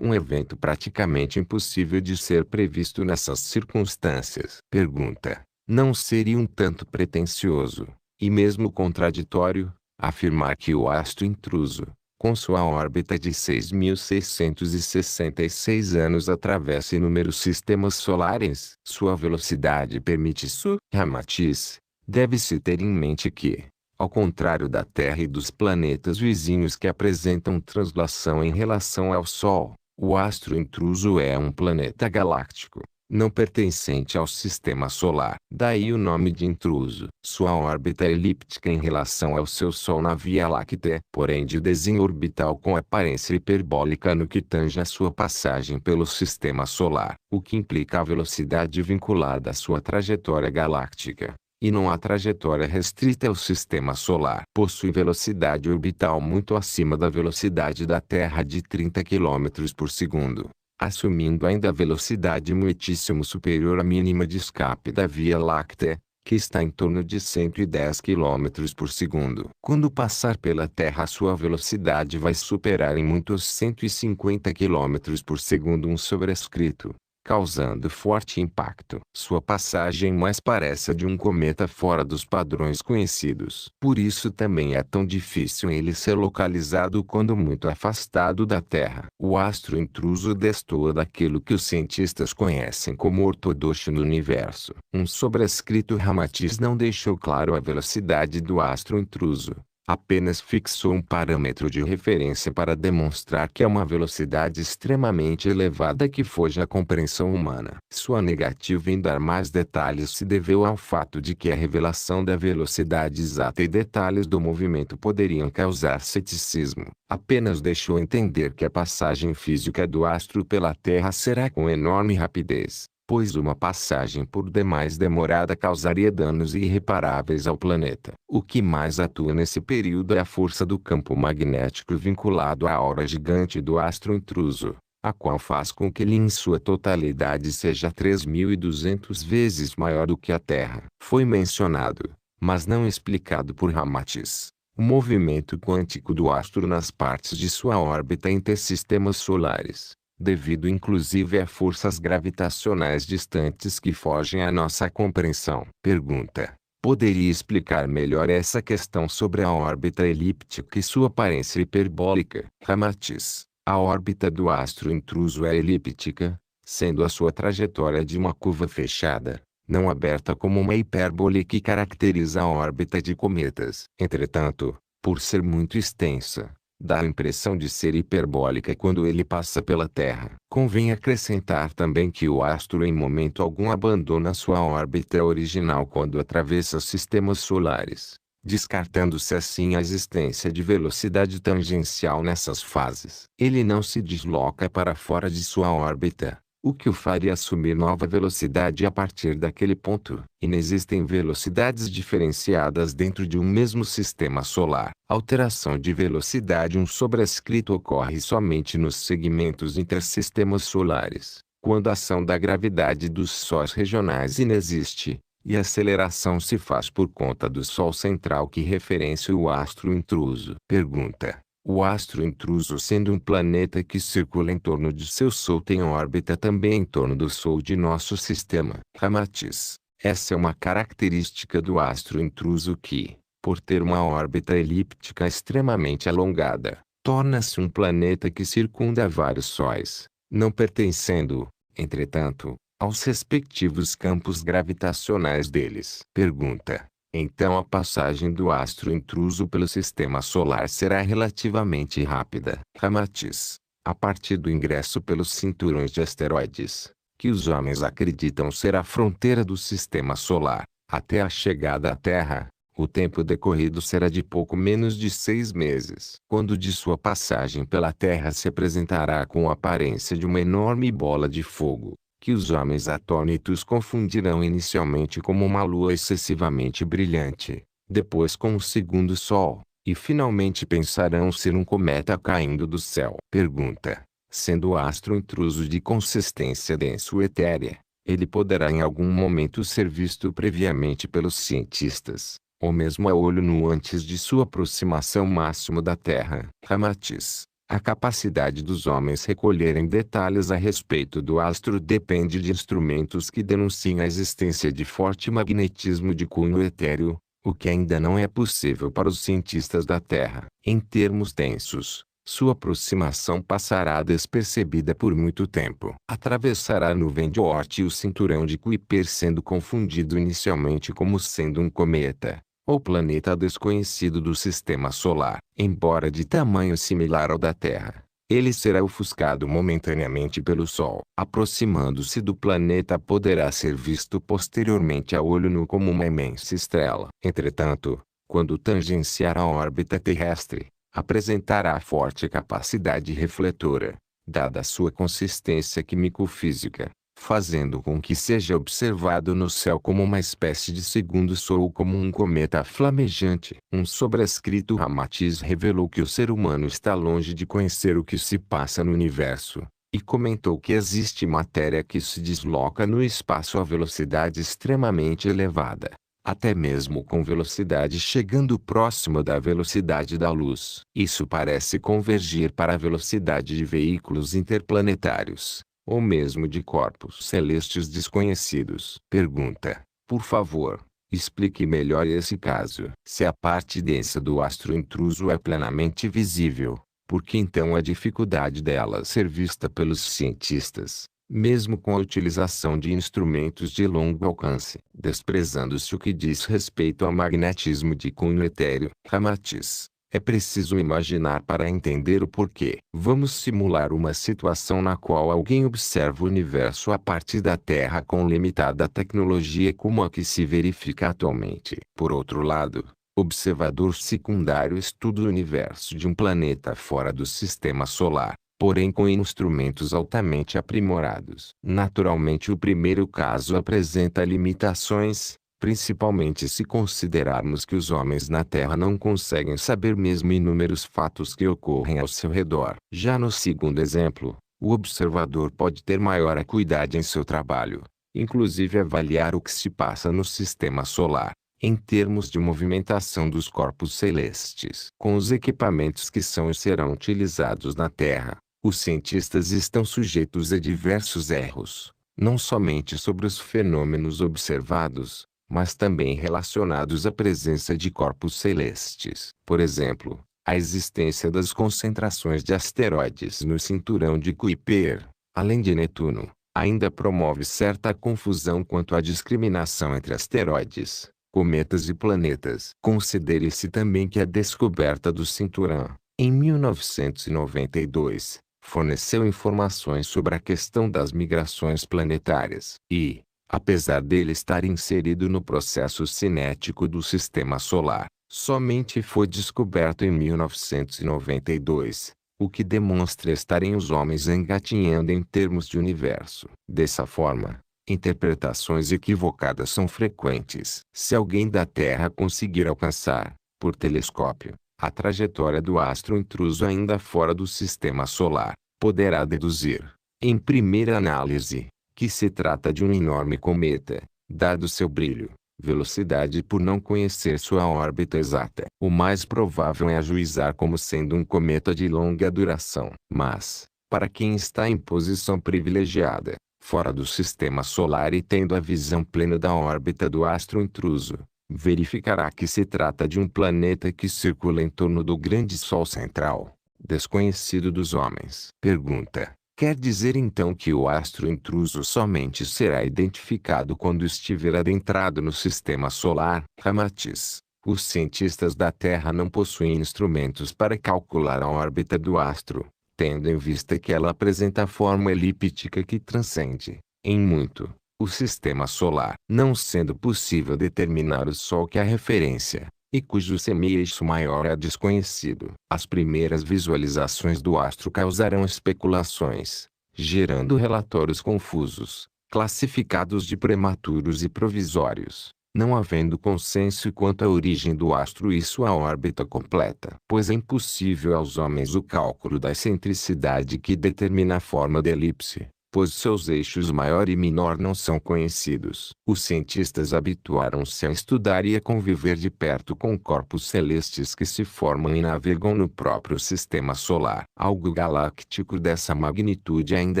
S1: Um evento praticamente impossível de ser previsto nessas circunstâncias. Pergunta: não seria um tanto pretensioso, e mesmo contraditório, afirmar que o astro intruso, com sua órbita de 6.666 anos atravessa inúmeros sistemas solares? Sua velocidade permite isso? Ramatiz: deve-se ter em mente que, ao contrário da Terra e dos planetas vizinhos que apresentam translação em relação ao Sol, o astro intruso é um planeta galáctico, não pertencente ao sistema solar. Daí o nome de intruso. Sua órbita é elíptica em relação ao seu Sol na Via Láctea, porém de desenho orbital com aparência hiperbólica no que tange a sua passagem pelo sistema solar, o que implica a velocidade vinculada à sua trajetória galáctica, e não a trajetória restrita ao sistema solar. Possui velocidade orbital muito acima da velocidade da Terra de 30 km por segundo. Assumindo ainda a velocidade muitíssimo superior à mínima de escape da Via Láctea, que está em torno de 110 km por segundo. Quando passar pela Terra, sua velocidade vai superar em muito os 150 km por segundo sobrescrito, causando forte impacto. Sua passagem mais parece a de um cometa fora dos padrões conhecidos. Por isso também é tão difícil ele ser localizado quando muito afastado da Terra. O astro intruso destoa daquilo que os cientistas conhecem como ortodoxo no universo. Sobrescrito Ramatiz não deixou claro a velocidade do astro intruso, Apenas fixou um parâmetro de referência para demonstrar que é uma velocidade extremamente elevada que foge à compreensão humana. Sua negativa em dar mais detalhes se deveu ao fato de que a revelação da velocidade exata e detalhes do movimento poderiam causar ceticismo. Apenas deixou entender que a passagem física do astro pela Terra será com enorme rapidez, pois uma passagem por demais demorada causaria danos irreparáveis ao planeta. O que mais atua nesse período é a força do campo magnético vinculado à aura gigante do astro intruso, a qual faz com que ele em sua totalidade seja 3.200 vezes maior do que a Terra. Foi mencionado, mas não explicado por Ramatiz, o movimento quântico do astro nas partes de sua órbita intersistemas solares, devido inclusive a forças gravitacionais distantes que fogem à nossa compreensão. Pergunta: poderia explicar melhor essa questão sobre a órbita elíptica e sua aparência hiperbólica? Ramatiz: a órbita do astro intruso é elíptica, sendo a sua trajetória de uma curva fechada, não aberta como uma hipérbole que caracteriza a órbita de cometas. Entretanto, por ser muito extensa, dá a impressão de ser hiperbólica quando ele passa pela Terra. Convém acrescentar também que o astro em momento algum abandona sua órbita original quando atravessa sistemas solares, descartando-se assim a existência de velocidade tangencial nessas fases. Ele não se desloca para fora de sua órbita, o que o faria assumir nova velocidade a partir daquele ponto. Inexistem velocidades diferenciadas dentro de um mesmo sistema solar. Alteração de velocidade sobrescrito ocorre somente nos segmentos intersistemas solares, quando a ação da gravidade dos sóis regionais inexiste, e a aceleração se faz por conta do Sol central que referencia o astro intruso. Pergunta: o astro intruso, sendo um planeta que circula em torno de seu Sol, tem órbita também em torno do Sol de nosso sistema? Ramatiz: essa é uma característica do astro intruso que, por ter uma órbita elíptica extremamente alongada, torna-se um planeta que circunda vários sóis, não pertencendo, entretanto, aos respectivos campos gravitacionais deles. Pergunta: então a passagem do astro intruso pelo sistema solar será relativamente rápida? Ramatiz: a partir do ingresso pelos cinturões de asteroides, que os homens acreditam ser a fronteira do sistema solar, até a chegada à Terra, o tempo decorrido será de pouco menos de 6 meses. Quando de sua passagem pela Terra se apresentará com a aparência de uma enorme bola de fogo, que os homens atônitos confundirão inicialmente como uma lua excessivamente brilhante, depois com um segundo sol, e finalmente pensarão ser um cometa caindo do céu. Pergunta: sendo o astro intruso de consistência denso-etérea, ele poderá em algum momento ser visto previamente pelos cientistas, ou mesmo a olho nu antes de sua aproximação máxima da Terra? Ramatiz: a capacidade dos homens recolherem detalhes a respeito do astro depende de instrumentos que denunciem a existência de forte magnetismo de cunho etéreo, o que ainda não é possível para os cientistas da Terra. Em termos densos, sua aproximação passará despercebida por muito tempo. Atravessará a nuvem de Oort e o cinturão de Kuiper, sendo confundido inicialmente como sendo um cometa, ou planeta desconhecido do sistema solar. Embora de tamanho similar ao da Terra, ele será ofuscado momentaneamente pelo Sol. Aproximando-se do planeta, poderá ser visto posteriormente a olho nu como uma imensa estrela. Entretanto, quando tangenciar a órbita terrestre, apresentará forte capacidade refletora, dada a sua consistência químico-física, fazendo com que seja observado no céu como uma espécie de segundo sol ou como um cometa flamejante. Um sobrescrito Ramatiz revelou que o ser humano está longe de conhecer o que se passa no universo, e comentou que existe matéria que se desloca no espaço a velocidade extremamente elevada, até mesmo com velocidade chegando próxima da velocidade da luz. Isso parece convergir para a velocidade de veículos interplanetários, ou mesmo de corpos celestes desconhecidos. Pergunta: por favor, explique melhor esse caso. Se a parte densa do astro intruso é plenamente visível, por que então a dificuldade dela ser vista pelos cientistas? mesmo com a utilização de instrumentos de longo alcance, desprezando-se o que diz respeito ao magnetismo de cunho etéreo, Ramatiz. É preciso imaginar para entender o porquê. Vamos simular uma situação na qual alguém observa o universo a partir da Terra com limitada tecnologia como a que se verifica atualmente. Por outro lado, observador secundário estuda o universo de um planeta fora do sistema solar, porém com instrumentos altamente aprimorados. Naturalmente, o primeiro caso apresenta limitações, principalmente se considerarmos que os homens na Terra não conseguem saber mesmo inúmeros fatos que ocorrem ao seu redor. Já no segundo exemplo, o observador pode ter maior acuidade em seu trabalho, inclusive avaliar o que se passa no sistema solar, em termos de movimentação dos corpos celestes. Com os equipamentos que são e serão utilizados na Terra, os cientistas estão sujeitos a diversos erros, não somente sobre os fenômenos observados, mas também relacionados à presença de corpos celestes. Por exemplo, a existência das concentrações de asteroides no cinturão de Kuiper, além de Netuno, ainda promove certa confusão quanto à discriminação entre asteroides, cometas e planetas. Considere-se também que a descoberta do cinturão, em 1992, forneceu informações sobre a questão das migrações planetárias e, apesar dele estar inserido no processo cinético do sistema solar, somente foi descoberto em 1992, o que demonstra estarem os homens engatinhando em termos de universo. Dessa forma, interpretações equivocadas são frequentes. Se alguém da Terra conseguir alcançar, por telescópio, a trajetória do astro intruso ainda fora do sistema solar, poderá deduzir, em primeira análise, que se trata de um enorme cometa, dado seu brilho, velocidade e por não conhecer sua órbita exata. O mais provável é ajuizar como sendo um cometa de longa duração. Mas, para quem está em posição privilegiada, fora do sistema solar e tendo a visão plena da órbita do astro intruso, verificará que se trata de um planeta que circula em torno do grande Sol central, desconhecido dos homens. Pergunta: quer dizer então que o astro intruso somente será identificado quando estiver adentrado no sistema solar? Ramatiz: os cientistas da Terra não possuem instrumentos para calcular a órbita do astro, tendo em vista que ela apresenta forma elíptica que transcende, em muito, o sistema solar, não sendo possível determinar o Sol que é a referência, e cujo semi-eixo maior é desconhecido. As primeiras visualizações do astro causarão especulações, gerando relatórios confusos, classificados de prematuros e provisórios, não havendo consenso quanto à origem do astro e sua órbita completa. Pois é impossível aos homens o cálculo da excentricidade que determina a forma da elipse, pois seus eixos maior e menor não são conhecidos. Os cientistas habituaram-se a estudar e a conviver de perto com corpos celestes que se formam e navegam no próprio sistema solar. Algo galáctico dessa magnitude ainda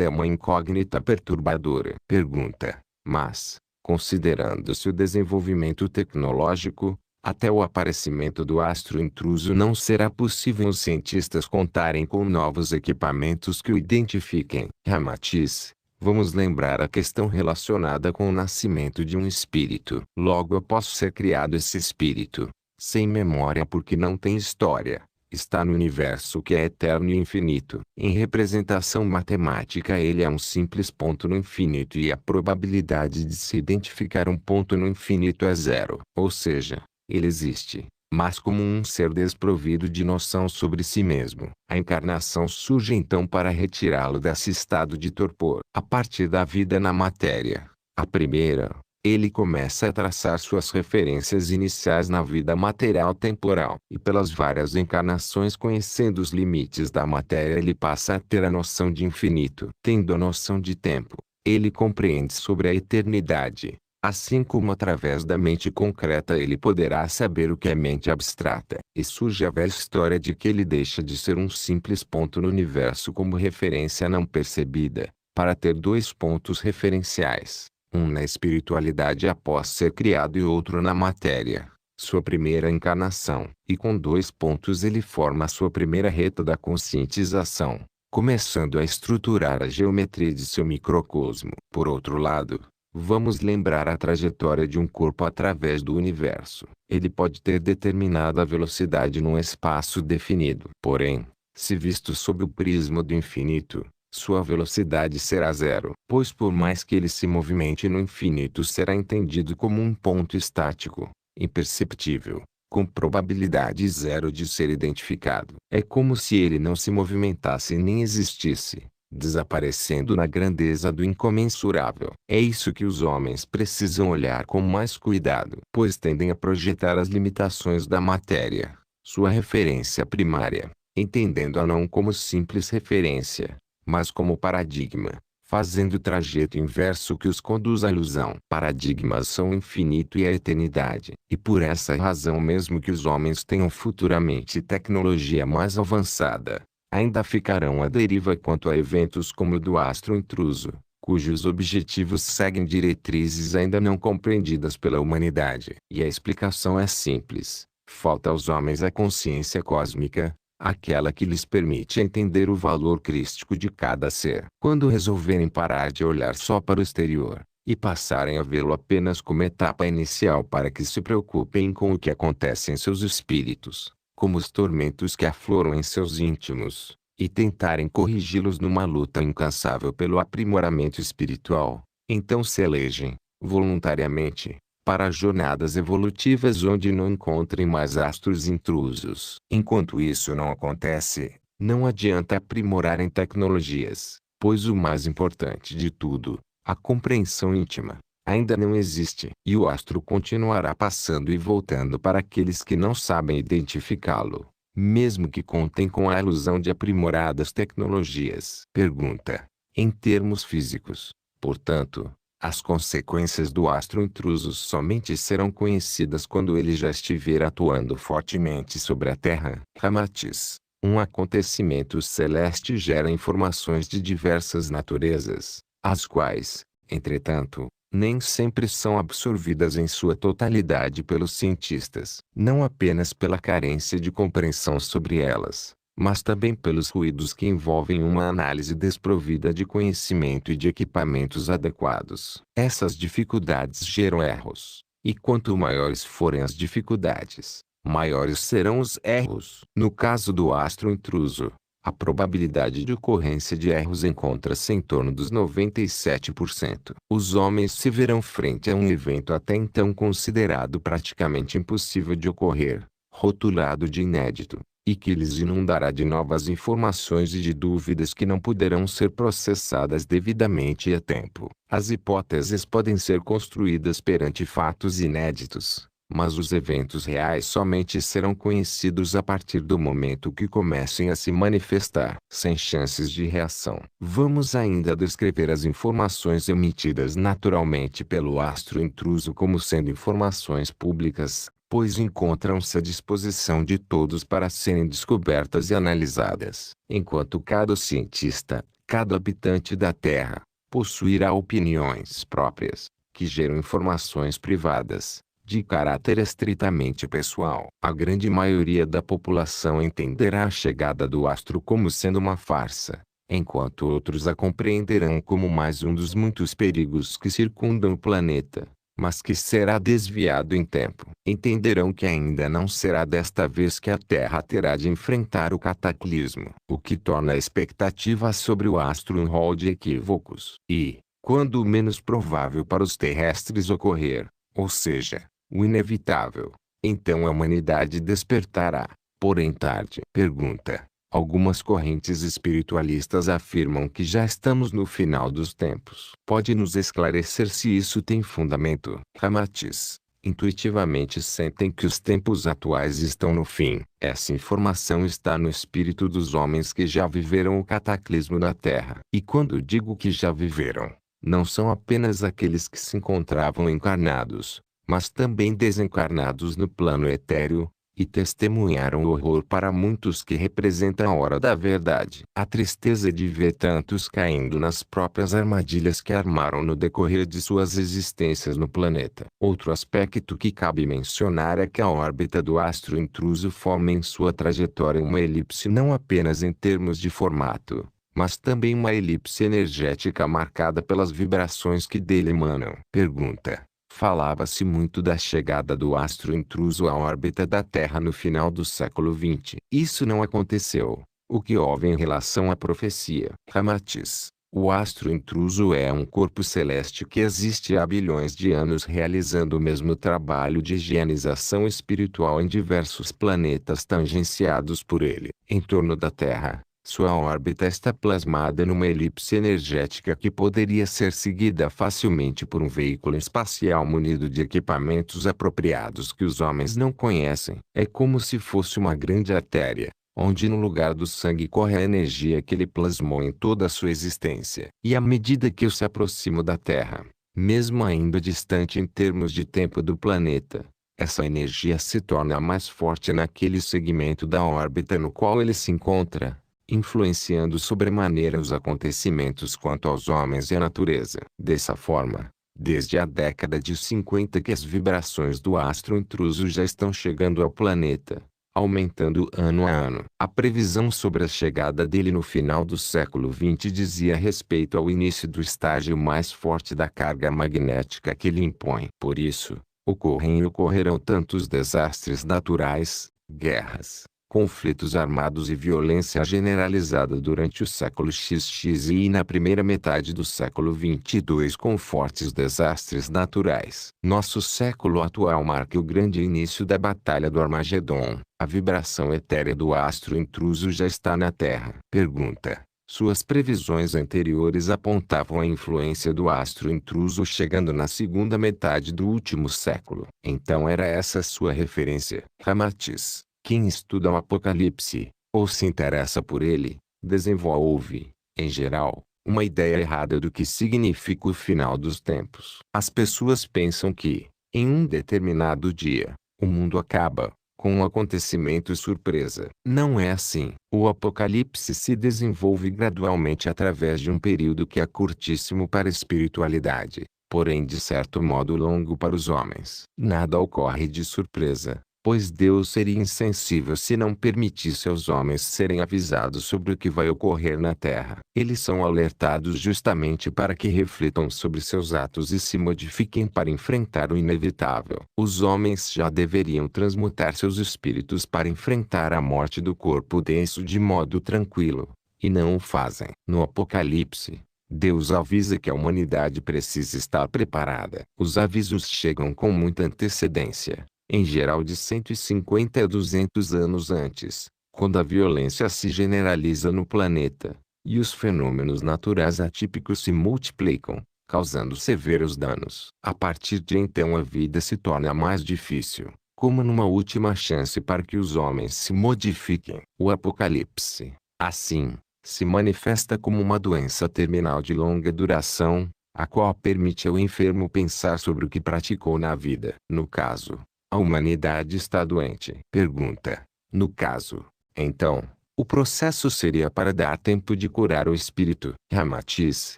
S1: é uma incógnita perturbadora. Pergunta: mas, considerando-se o desenvolvimento tecnológico, até o aparecimento do astro intruso não será possível os cientistas contarem com novos equipamentos que o identifiquem. Ramatiz: vamos lembrar a questão relacionada com o nascimento de um espírito. Logo após ser criado esse espírito, sem memória porque não tem história, está no universo que é eterno e infinito. Em representação matemática ele é um simples ponto no infinito e a probabilidade de se identificar um ponto no infinito é zero. Ou seja, ele existe, mas como um ser desprovido de noção sobre si mesmo. A encarnação surge então para retirá-lo desse estado de torpor. A partir da vida na matéria, a primeira, ele começa a traçar suas referências iniciais na vida material temporal. E pelas várias encarnações, conhecendo os limites da matéria, ele passa a ter a noção de infinito. Tendo a noção de tempo, ele compreende sobre a eternidade. Assim como através da mente concreta ele poderá saber o que é mente abstrata. E surge a velha história de que ele deixa de ser um simples ponto no universo como referência não percebida, para ter dois pontos referenciais, um na espiritualidade após ser criado e outro na matéria, sua primeira encarnação. E com dois pontos ele forma a sua primeira reta da conscientização, começando a estruturar a geometria de seu microcosmo. Por outro lado, vamos lembrar a trajetória de um corpo através do universo. Ele pode ter determinada velocidade num espaço definido. Porém, se visto sob o prisma do infinito, sua velocidade será zero. Pois por mais que ele se movimente no infinito, será entendido como um ponto estático, imperceptível, com probabilidade zero de ser identificado. É como se ele não se movimentasse nem existisse, desaparecendo na grandeza do incomensurável. É isso que os homens precisam olhar com mais cuidado, pois tendem a projetar as limitações da matéria, sua referência primária, entendendo-a não como simples referência, mas como paradigma, fazendo o trajeto inverso que os conduz à ilusão. Paradigmas são o infinito e a eternidade. E por essa razão, mesmo que os homens tenham futuramente tecnologia mais avançada, ainda ficarão à deriva quanto a eventos como o do astro intruso, cujos objetivos seguem diretrizes ainda não compreendidas pela humanidade. E a explicação é simples: falta aos homens a consciência cósmica, aquela que lhes permite entender o valor crístico de cada ser. Quando resolverem parar de olhar só para o exterior, e passarem a vê-lo apenas como etapa inicial para que se preocupem com o que acontece em seus espíritos, como os tormentos que afloram em seus íntimos, e tentarem corrigi-los numa luta incansável pelo aprimoramento espiritual, então se elejem, voluntariamente, para jornadas evolutivas onde não encontrem mais astros intrusos. Enquanto isso não acontece, não adianta aprimorarem tecnologias, pois o mais importante de tudo, a compreensão íntima, ainda não existe. E o astro continuará passando e voltando para aqueles que não sabem identificá-lo, mesmo que contem com a ilusão de aprimoradas tecnologias. Pergunta: em termos físicos, portanto, as consequências do astro intruso somente serão conhecidas quando ele já estiver atuando fortemente sobre a Terra. Ramatiz: um acontecimento celeste gera informações de diversas naturezas, as quais, entretanto, nem sempre são absorvidas em sua totalidade pelos cientistas. Não apenas pela carência de compreensão sobre elas, mas também pelos ruídos que envolvem uma análise desprovida de conhecimento e de equipamentos adequados. Essas dificuldades geram erros, e quanto maiores forem as dificuldades, maiores serão os erros. No caso do astro intruso, a probabilidade de ocorrência de erros encontra-se em torno dos 97%. Os homens se verão frente a um evento até então considerado praticamente impossível de ocorrer, rotulado de inédito, e que lhes inundará de novas informações e de dúvidas que não poderão ser processadas devidamente e a tempo. As hipóteses podem ser construídas perante fatos inéditos, mas os eventos reais somente serão conhecidos a partir do momento que comecem a se manifestar, sem chances de reação. Vamos ainda descrever as informações emitidas naturalmente pelo astro intruso como sendo informações públicas, pois encontram-se à disposição de todos para serem descobertas e analisadas. Enquanto cada cientista, cada habitante da Terra, possuirá opiniões próprias, que geram informações privadas, de caráter estritamente pessoal. A grande maioria da população entenderá a chegada do astro como sendo uma farsa, enquanto outros a compreenderão como mais um dos muitos perigos que circundam o planeta, mas que será desviado em tempo. Entenderão que ainda não será desta vez que a Terra terá de enfrentar o cataclismo, o que torna a expectativa sobre o astro um rol de equívocos. E, quando o menos provável para os terrestres ocorrer, ou seja, o inevitável, então a humanidade despertará, porém tarde. Pergunta: algumas correntes espiritualistas afirmam que já estamos no final dos tempos. Pode nos esclarecer se isso tem fundamento? Ramatiz: intuitivamente sentem que os tempos atuais estão no fim. Essa informação está no espírito dos homens que já viveram o cataclismo da Terra. E quando digo que já viveram, não são apenas aqueles que se encontravam encarnados, mas também desencarnados no plano etéreo, e testemunharam o horror para muitos que representa a hora da verdade. A tristeza de ver tantos caindo nas próprias armadilhas que armaram no decorrer de suas existências no planeta. Outro aspecto que cabe mencionar é que a órbita do astro intruso forma em sua trajetória uma elipse não apenas em termos de formato, mas também uma elipse energética marcada pelas vibrações que dele emanam. Pergunta: falava-se muito da chegada do astro intruso à órbita da Terra no final do século XX. Isso não aconteceu. O que houve em relação à profecia? Ramatiz: o astro intruso é um corpo celeste que existe há bilhões de anos realizando o mesmo trabalho de higienização espiritual em diversos planetas tangenciados por ele. Em torno da Terra, sua órbita está plasmada numa elipse energética que poderia ser seguida facilmente por um veículo espacial munido de equipamentos apropriados que os homens não conhecem. É como se fosse uma grande artéria, onde no lugar do sangue corre a energia que ele plasmou em toda a sua existência. E à medida que eu se aproximo da Terra, mesmo ainda distante em termos de tempo do planeta, essa energia se torna mais forte naquele segmento da órbita no qual ele se encontra, influenciando sobremaneira os acontecimentos quanto aos homens e à natureza. Dessa forma, desde a década de 50 que as vibrações do astro intruso já estão chegando ao planeta, aumentando ano a ano. A previsão sobre a chegada dele no final do século XX dizia respeito ao início do estágio mais forte da carga magnética que ele impõe. Por isso, ocorrem e ocorrerão tantos desastres naturais, guerras, conflitos armados e violência generalizada durante o século XX e na primeira metade do século XXII com fortes desastres naturais. Nosso século atual marca o grande início da Batalha do Armagedon. A vibração etérea do astro intruso já está na Terra. Pergunta: suas previsões anteriores apontavam a influência do astro intruso chegando na segunda metade do último século. Então era essa sua referência? Ramatiz: quem estuda o Apocalipse, ou se interessa por ele, desenvolve, em geral, uma ideia errada do que significa o final dos tempos. As pessoas pensam que, em um determinado dia, o mundo acaba, com um acontecimento surpresa. Não é assim. O Apocalipse se desenvolve gradualmente através de um período que é curtíssimo para a espiritualidade, porém de certo modo longo para os homens. Nada ocorre de surpresa, pois Deus seria insensível se não permitisse aos homens serem avisados sobre o que vai ocorrer na Terra. Eles são alertados justamente para que reflitam sobre seus atos e se modifiquem para enfrentar o inevitável. Os homens já deveriam transmutar seus espíritos para enfrentar a morte do corpo denso de modo tranquilo, e não o fazem. No Apocalipse, Deus avisa que a humanidade precisa estar preparada. Os avisos chegam com muita antecedência, em geral de 150 a 200 anos antes, quando a violência se generaliza no planeta, e os fenômenos naturais atípicos se multiplicam, causando severos danos. A partir de então a vida se torna mais difícil, como numa última chance para que os homens se modifiquem. O Apocalipse, assim, se manifesta como uma doença terminal de longa duração, a qual permite ao enfermo pensar sobre o que praticou na vida. No caso, a humanidade está doente. Pergunta: no caso, então, o processo seria para dar tempo de curar o espírito? Ramatiz: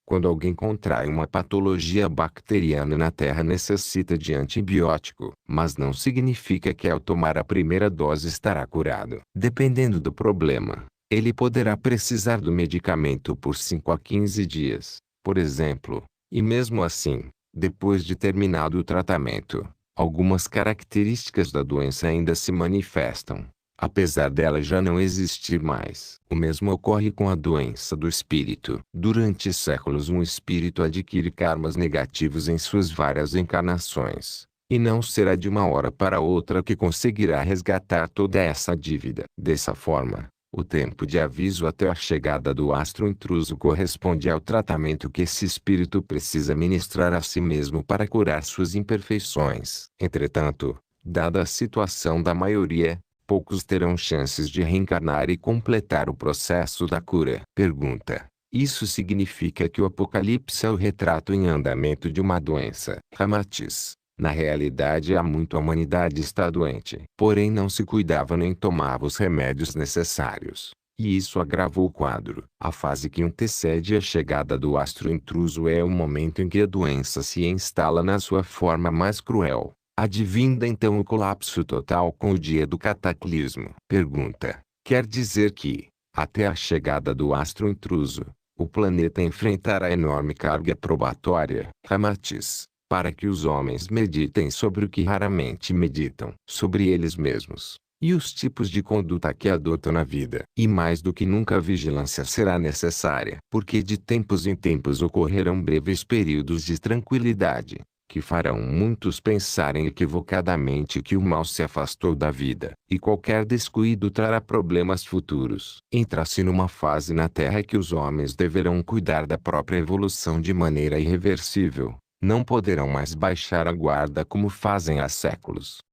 S1: quando alguém contrai uma patologia bacteriana na Terra necessita de antibiótico, mas não significa que ao tomar a primeira dose estará curado. Dependendo do problema, ele poderá precisar do medicamento por 5 a 15 dias, por exemplo, e mesmo assim, depois de terminado o tratamento, algumas características da doença ainda se manifestam, apesar dela já não existir mais. O mesmo ocorre com a doença do espírito. Durante séculos um espírito adquire karmas negativos em suas várias encarnações, e não será de uma hora para outra que conseguirá resgatar toda essa dívida. Dessa forma, o tempo de aviso até a chegada do astro intruso corresponde ao tratamento que esse espírito precisa ministrar a si mesmo para curar suas imperfeições. Entretanto, dada a situação da maioria, poucos terão chances de reencarnar e completar o processo da cura. Pergunta: isso significa que o Apocalipse é o retrato em andamento de uma doença? Ramatiz: na realidade há muito a humanidade está doente. Porém não se cuidava nem tomava os remédios necessários, e isso agravou o quadro. A fase que antecede a chegada do astro intruso é o momento em que a doença se instala na sua forma mais cruel. Advinda então o colapso total com o dia do cataclismo. Pergunta: quer dizer que, Até a chegada do astro intruso, o planeta enfrentará enorme carga probatória, Ramatiz, para que os homens meditem sobre o que raramente meditam, sobre eles mesmos, e os tipos de conduta que adotam na vida. E mais do que nunca a vigilância será necessária, porque de tempos em tempos ocorrerão breves períodos de tranquilidade, que farão muitos pensarem equivocadamente que o mal se afastou da vida, e qualquer descuido trará problemas futuros. Entra-se numa fase na Terra que os homens deverão cuidar da própria evolução de maneira irreversível. Não poderão mais baixar a guarda como fazem há séculos.